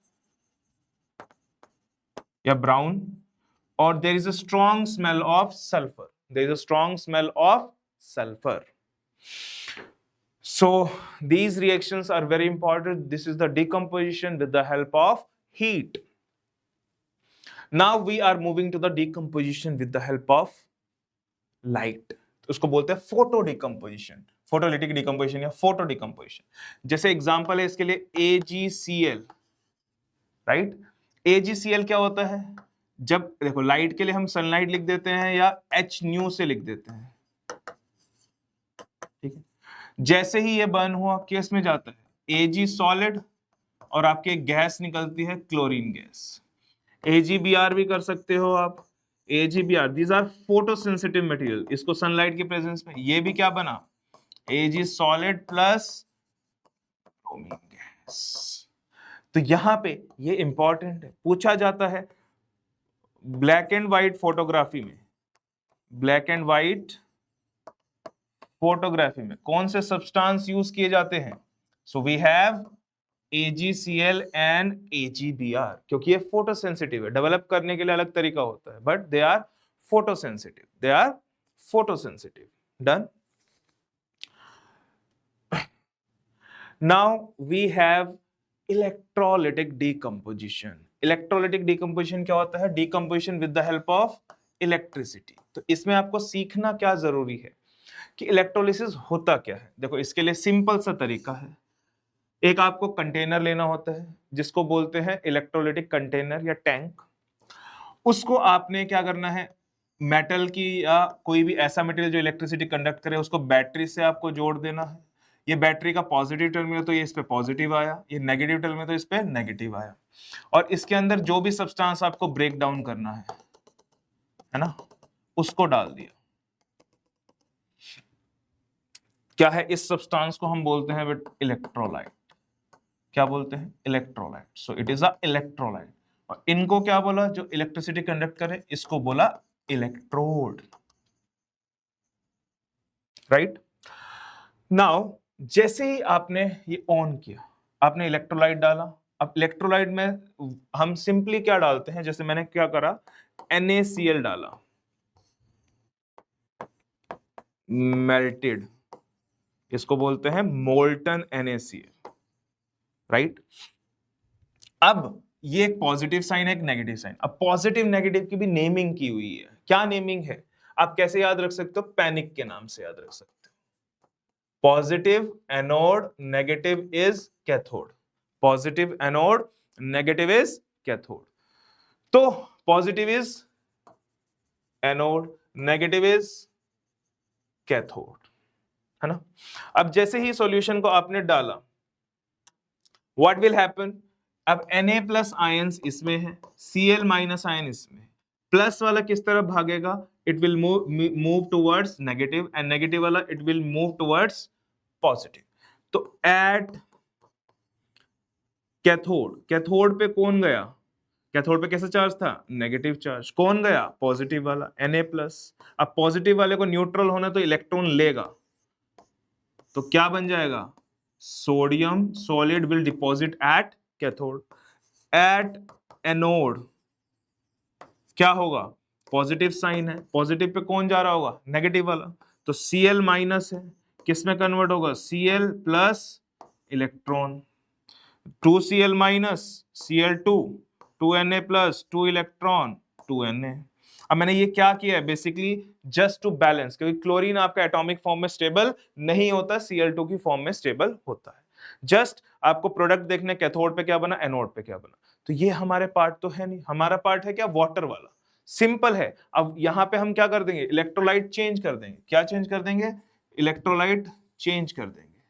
या ब्राउन। और there is a strong smell of sulphur, there is a strong smell of sulphur. So these reactions are very important. This is the decomposition with the help of heat. Now we are moving to the decomposition with the help of light. उसको बोलते हैं फोटो डिकम्पोजिशन, फोटोलिटिक डिकम्पोजिशन या फोटो डिकम्पोजिशन। जैसे एग्जांपल है इसके लिए AgCl, राइट। AgCl क्या होता है, जब देखो लाइट के लिए हम सनलाइट लिख देते हैं या H न्यू से लिख देते हैं, ठीक है। जैसे ही ये बर्न हुआ किस में जाता है, Ag सॉलिड, और आपके गैस निकलती है क्लोरीन गैस। AgBr भी कर सकते हो आप, AgBr, these are photosensitive material. इसको सनलाइट के प्रेजेंस में ये भी क्या बना, Ag solid plus bromine gas. तो यहां पे ये इंपॉर्टेंट है, पूछा जाता है ब्लैक एंड व्हाइट फोटोग्राफी में, ब्लैक एंड व्हाइट फोटोग्राफी में कौन से सब्सटेंस यूज किए जाते हैं। So we have AgCl and AgBr, क्योंकि ये फोटोसेंसिटिव है, डेवलप करने के लिए अलग तरीका होता है, but they are photosensitive, they are photosensitive. Done. Now we have electrolytic decomposition. Electrolytic decomposition क्या होता है, decomposition with the help of electricity. तो इसमें आपको सीखना क्या जरूरी है कि इलेक्ट्रोलिसिस होता क्या है। देखो इसके लिए सिंपल सा तरीका है, एक आपको कंटेनर लेना होता है जिसको बोलते हैं इलेक्ट्रोलाइटिक कंटेनर या टैंक। उसको आपने क्या करना है, मेटल की या कोई भी ऐसा मटेरियल जो इलेक्ट्रिसिटी कंडक्ट करे, उसको बैटरी से आपको जोड़ देना है। ये बैटरी का पॉजिटिव टर्मिनल तो ये इस पे पॉजिटिव आया, ये नेगेटिव टर्मिनल तो इस पे नेगेटिव आया, और इसके अंदर जो भी सब्सटेंस आपको ब्रेक डाउन करना है ना, उसको डाल दिया। क्या है, इस सब्सटेंस को हम बोलते हैं विद इलेक्ट्रोलाइट। क्या बोलते हैं, electrolyte. So it is a electrolyte. और इनको क्या बोला, जो इलेक्ट्रिसिटी कंडक्ट करे, इसको बोला इलेक्ट्रोड, राइट। नाउ जैसे ही आपने ये ऑन किया, आपने इलेक्ट्रोलाइट डाला। अब इलेक्ट्रोलाइट में हम सिंपली क्या डालते हैं, जैसे मैंने क्या करा, NaCl डाला, मेल्टेड, इसको बोलते हैं मोल्टन NaCl, राइट। अब ये एक पॉजिटिव साइन है, एक नेगेटिव साइन। अब पॉजिटिव नेगेटिव की भी नेमिंग की हुई है। क्या नेमिंग है, आप कैसे याद रख सकते हो, पैनिक के नाम से याद रख सकते हो। Positive anode, negative is cathode, positive anode, negative is cathode. तो positive is anode, negative is cathode, है ना। अब जैसे ही सॉल्यूशन को आपने डाला, व्हाट विल हैपन, अब Na प्लस आयंस इसमें है, Cl माइनस आयन इसमें, प्लस वाला किस तरफ भागेगा, it will move towards negative, and negative वाला it will move towards positive. तो एट कैथोड, कैथोड पे कौन गया, कैथोड पे कैसा चार्ज था, नेगेटिव चार्ज, कौन गया, पॉजिटिव वाला Na प्लस। अब पॉजिटिव वाले को न्यूट्रल होना तो इलेक्ट्रॉन लेगा, तो क्या बन जाएगा, sodium solid will deposit at cathode. At anode क्या होगा, पॉजिटिव साइन है, पॉजिटिव पे कौन जा रहा होगा, नेगेटिव वाला, तो Cl माइनस है, किस में कन्वर्ट होगा, Cl plus electron, 2Cl minus Cl2, 2Na plus 2 electron 2Na। अब मैंने ये क्या किया है, बेसिकली जस्ट टू बैलेंस, क्योंकि क्लोरीन आपका एटॉमिक फॉर्म में स्टेबल नहीं होता, Cl2 की फॉर्म में स्टेबल होता है। जस्ट आपको प्रोडक्ट देखने, कैथोड पे क्या बना, एनोड पे क्या बना। तो ये हमारे पार्ट तो है नहीं, हमारा पार्ट है क्या, वाटर वाला, सिंपल है। अब यहां पे हम क्या कर देंगे, इलेक्ट्रोलाइट चेंज कर देंगे। क्या चेंज कर देंगे, इलेक्ट्रोलाइट चेंज कर देंगे।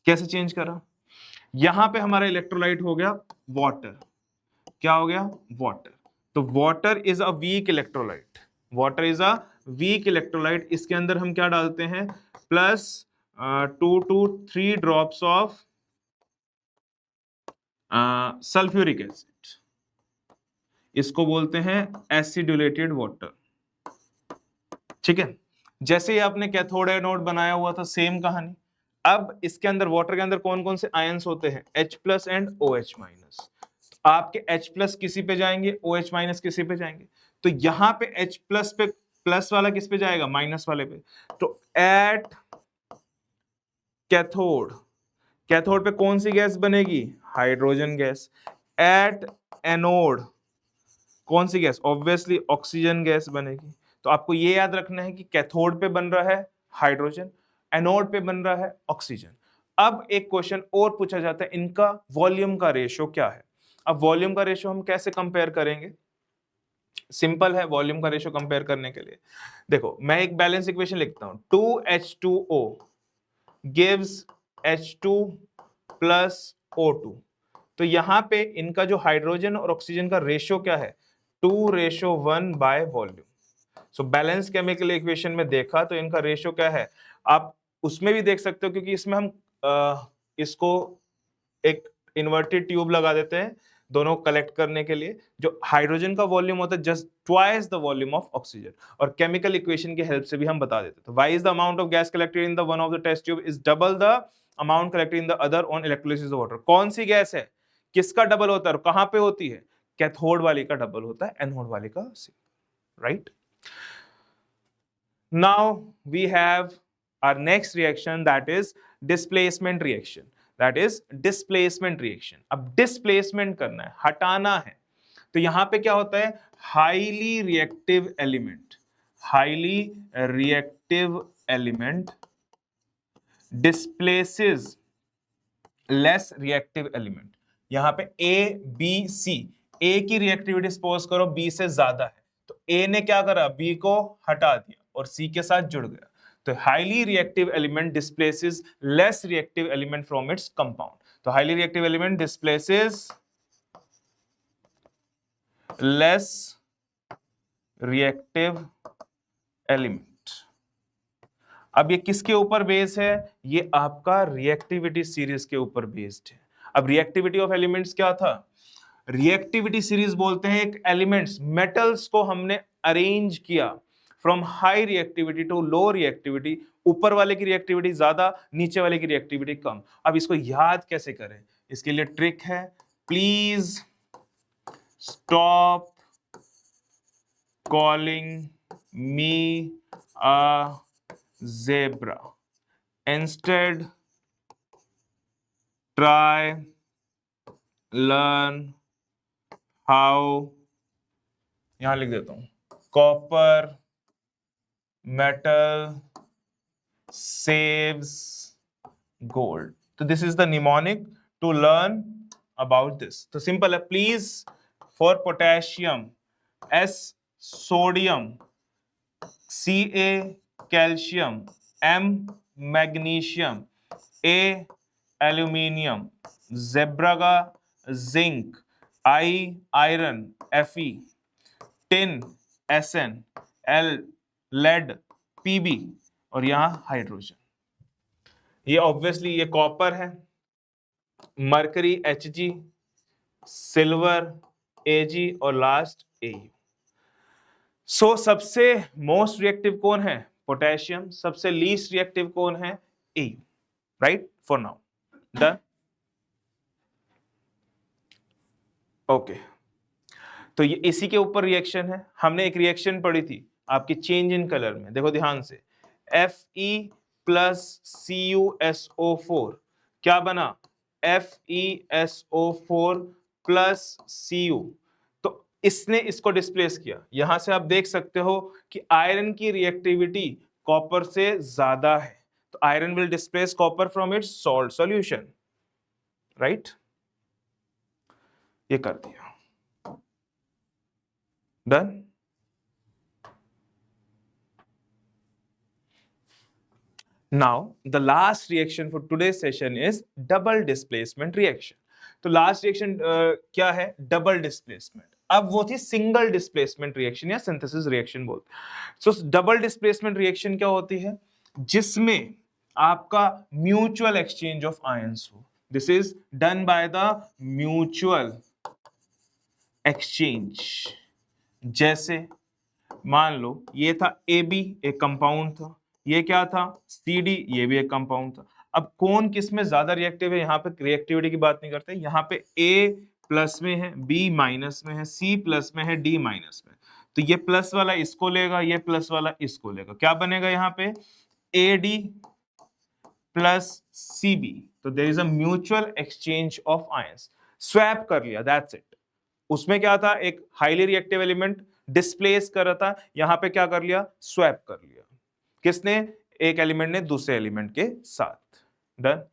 कैसे चेंज करा, यहां पे हमारा इलेक्ट्रोलाइट हो गया वाटर, क्या हो गया, वाटर। तो water is a weak electrolyte, water is a weak electrolyte. इसके अंदर हम क्या डालते हैं, plus 2 to 3 drops of sulphuric acid, इसको बोलते हैं एसिडुलेटेड वाटर, ठीक है। जैसे ही आपने कैथोड एनोड बनाया हुआ था, सेम कहानी। अब इसके अंदर, वाटर के अंदर कौन कौन से आयंस होते हैं, H plus and OH minus. आपके H प्लस किसी पे जाएंगे, OH माइनस किसी पे जाएंगे। तो यहां पे H प्लस पे, प्लस वाला किस पे जाएगा, माइनस वाले पे। तो एट कैथोड, कैथोड पे कौन सी गैस बनेगी, हाइड्रोजन गैस। एट एनोड कौन सी गैस, ऑब्वियसली ऑक्सीजन गैस बनेगी। तो आपको ये याद रखना है कि कैथोड पे बन रहा है हाइड्रोजन, एनोड पे बन रहा है ऑक्सीजन। अब एक क्वेश्चन और पूछा जाता है, इनका वॉल्यूम का रेशियो क्या है। अब वॉल्यूम का रेशियो हम कैसे कंपेयर करेंगे? सिंपल है वॉल्यूम का रेशियो कंपेयर करने के लिए। देखो मैं एक बैलेंस इक्वेशन लिखता हूं, 2H2O gives H2 plus O2। तो यहां पे इनका जो हाइड्रोजन और ऑक्सीजन का रेशियो क्या है? 2:1 by volume. So balance chemical equation में देखा तो इनका रेशियो क्या है, आप उसमें भी देख सकते हो, क्योंकि इसमें हम इसको एक इन्वर्टेड ट्यूब लगा देते हैं दोनों कलेक्ट करने के लिए। जो हाइड्रोजन का वॉल्यूम होता है just twice the volume of oxygen, और केमिकल इक्वेशन की हेल्प से भी हम बता देते हैं। Why is the amount of gas collected in the one of the test tube is double the amount collected in the other on electrolysis of water. कौन सी गैस है, किसका डबल होता है और कहां पे होती है? कैथोड वाली का डबल होता है, एनोड वाली का single, right. Now we have our next reaction, that is displacement reaction. That is displacement reaction. अब displacement करना है, हटाना है, तो यहां पे क्या होता है? highly reactive element displaces less reactive element. यहां पे A, B, C, A की रिएक्टिविटी सपोज करो B से ज्यादा है, तो A ने क्या करा? B को हटा दिया और C के साथ जुड़ गया। तो highly reactive element displaces less reactive element from its compound. तो highly reactive element displaces less reactive element. अब ये किसके ऊपर बेस्ड है? ये आपका रिएक्टिविटी सीरीज के ऊपर बेस्ड है। अब रिएक्टिविटी ऑफ एलिमेंट्स क्या था? रिएक्टिविटी सीरीज बोलते हैं एक एलिमेंट्स, मेटल्स को हमने अरेंज किया from high reactivity to low reactivity. ऊपर वाले की रिएक्टिविटी ज्यादा, नीचे वाले की रिएक्टिविटी कम। अब इसको याद कैसे करें? इसके लिए ट्रिक है, please stop calling me a zebra, instead try learn how, यहां लिख देता हूं, कॉपर मेटल saves gold। तो this is the mnemonic to learn about this. तो सिंपल है, please for potassium S sodium, Ca calcium, M magnesium, A aluminium, zebra का zinc, I iron Fe, tin Sn, L lead Pb, और यहां हाइड्रोजन। ये ऑब्वियसली ये कॉपर है, मरकरी Hg, सिल्वर Ag और लास्ट Au। सो सबसे मोस्ट रिएक्टिव कौन है? पोटेशियम। सबसे लीस्ट रिएक्टिव कौन है? Au, right. For now done. Okay, तो ये इसी के ऊपर रिएक्शन है। हमने एक रिएक्शन पढ़ी थी आपकी चेंज इन कलर में, देखो ध्यान से, Fe प्लस CuSO4 क्या बना? FeSO4 plus Cu। तो इसने इसको डिस्प्लेस किया। यहां से आप देख सकते हो कि आयरन की रिएक्टिविटी कॉपर से ज्यादा है, तो iron will displace copper from its salt solution, right. ये कर दिया, done. Now the last reaction for today's session is double displacement reaction। तो लास्ट रिएक्शन क्या है? Double displacement. अब वो थी सिंगल डिस्प्लेसमेंट रिएक्शन या सिंथेसिस रिएक्शन बोलते हैं। सो डबल डिस्प्लेसमेंट रिएक्शन क्या होती है? जिसमें आपका म्यूचुअल एक्सचेंज ऑफ आयंस हो। This is done by the mutual exchange. जैसे मान लो ये था AB, एक कंपाउंड था, ये क्या था? CD, ये भी एक कंपाउंड था। अब कौन किस में ज्यादा रिएक्टिव है? यहाँ पे रिएक्टिविटी की बात नहीं करते, यहाँ पे A प्लस में है, B माइनस में है, C प्लस में है, D माइनस में। तो ये प्लस वाला इसको लेगा, ये प्लस वाला इसको लेगा, क्या बनेगा यहाँ पे? AD plus CB। तो there is a mutual exchange of ions. Swap कर लिया, दैट्स इट। उसमें क्या था? एक हाईली रिएक्टिव एलिमेंट डिस्प्लेस कर रहा था, यहां पे क्या कर लिया? स्वैप कर लिया। किसने? एक एलिमेंट ने दूसरे एलिमेंट के साथ, डन।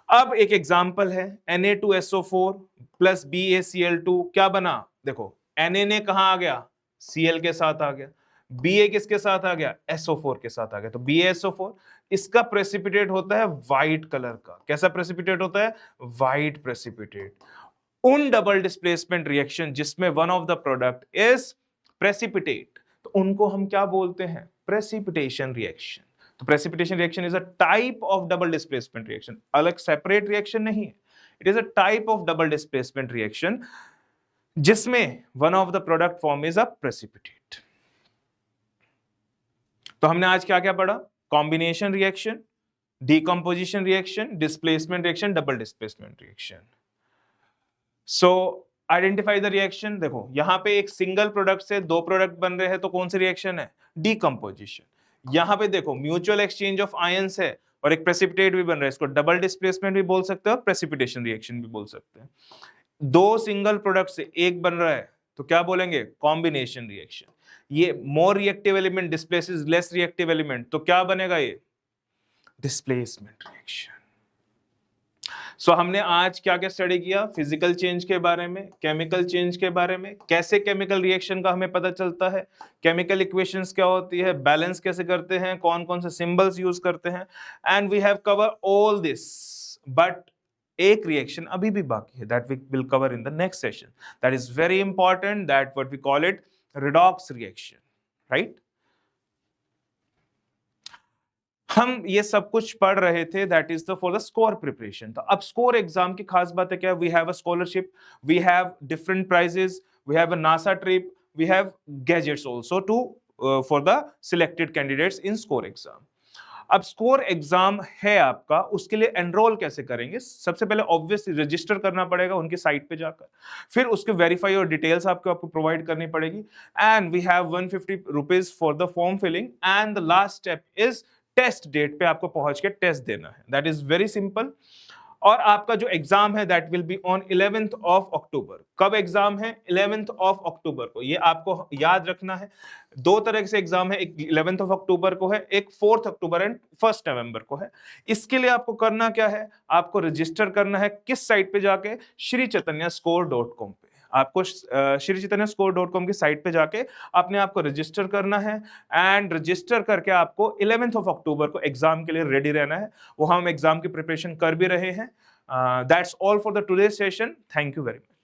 अब एक एग्जांपल है, Na2SO4 प्लस BaCl2 क्या बना, देखो Na ने कहा आ गया, Cl के साथ आ गया, Ba किसके साथ आ गया, SO4 के साथ आ गया, तो BaSO4 इसका प्रेसिपिटेट होता है व्हाइट कलर का। कैसा प्रेसिपिटेट होता है, व्हाइट प्रेसिपिटेट। उन डबल डिस्प्लेसमेंट रिएक्शन जिसमें one of the product is precipitate, तो उनको हम क्या बोलते हैं, प्रेसिपिटेशन रिएक्शन। तो precipitation reaction is a type of double displacement reaction, अलग सेपरेट रिएक्शन नहीं है, it is a type of double displacement reaction जिसमें one of the product form is a precipitate. तो हमने आज क्या क्या पढ़ा, combination reaction, decomposition reaction, displacement reaction, double displacement reaction. So identify the reaction, देखो यहां पे एक सिंगल प्रोडक्ट से दो प्रोडक्ट बन रहे हैं तो कौन सी रिएक्शन है, डीकंपोजिशन। यहां पे देखो म्यूचुअल एक्सचेंज ऑफ आयंस है और एक प्रेसिपिटेट भी बन रहा है, इसको डबल डिस्प्लेसमेंट भी बोल सकते हो, प्रेसिपिटेशन रिएक्शन भी बोल सकते हैं। दो सिंगल प्रोडक्ट से एक बन रहा है तो क्या बोलेंगे, कॉम्बिनेशन रिएक्शन। ये more reactive element displaces less reactive element, तो क्या बनेगा ये, डिस्प्लेसमेंट रिएक्शन। सो हमने आज क्या क्या स्टडी किया, फिजिकल चेंज के बारे में, केमिकल चेंज के बारे में, कैसे केमिकल रिएक्शन का हमें पता चलता है, केमिकल इक्वेशंस क्या होती है, बैलेंस कैसे करते हैं, कौन कौन से सिंबल्स यूज करते हैं, and we have cover all this. But एक रिएक्शन अभी भी बाकी है, that we will cover in the next session, that is very important, that what we call it redox reaction, right. हम ये सब कुछ पढ़ रहे थे, that is the for the score preparation. तो अब स्कोर एग्जाम की खास बात है क्या, we have a scholarship, we have different prizes, we have a NASA trip, we have gadgets also to for the selected candidates in score exam. अब स्कोर एग्जाम है आपका, उसके लिए एनरोल कैसे करेंगे, सबसे पहले ऑब्वियसली रजिस्टर करना पड़ेगा उनकी साइट पे जाकर, फिर उसके वेरीफाई और डिटेल्स आपको प्रोवाइड करनी पड़ेगी, and we have 150 rupees for the form filling, and the last step is test date पे आपको पहुंच के टेस्ट देना है, दैट इज वेरी सिंपल। और आपका जो एग्जाम है that will be on 11th of October. कब एग्जाम है, 11th ऑफ अक्टूबर को, ये आपको याद रखना है। दो तरह से एग्जाम है, एक 11th ऑफ अक्टूबर को है, एक 4th अक्टूबर एंड 1st नवंबर को है। इसके लिए आपको करना क्या है, आपको रजिस्टर करना है किस साइट पे जाके, श्रीचैतन्यस्कोर.com पे। आपको श्रीचैतन्यस्कोर.com की साइट पे जाके अपने आप को रजिस्टर करना है, एंड रजिस्टर करके आपको 11th ऑफ अक्टूबर को एग्जाम के लिए रेडी रहना है। वो हम एग्जाम की प्रिपरेशन कर भी रहे हैं। That's all for the today session, thank you very much.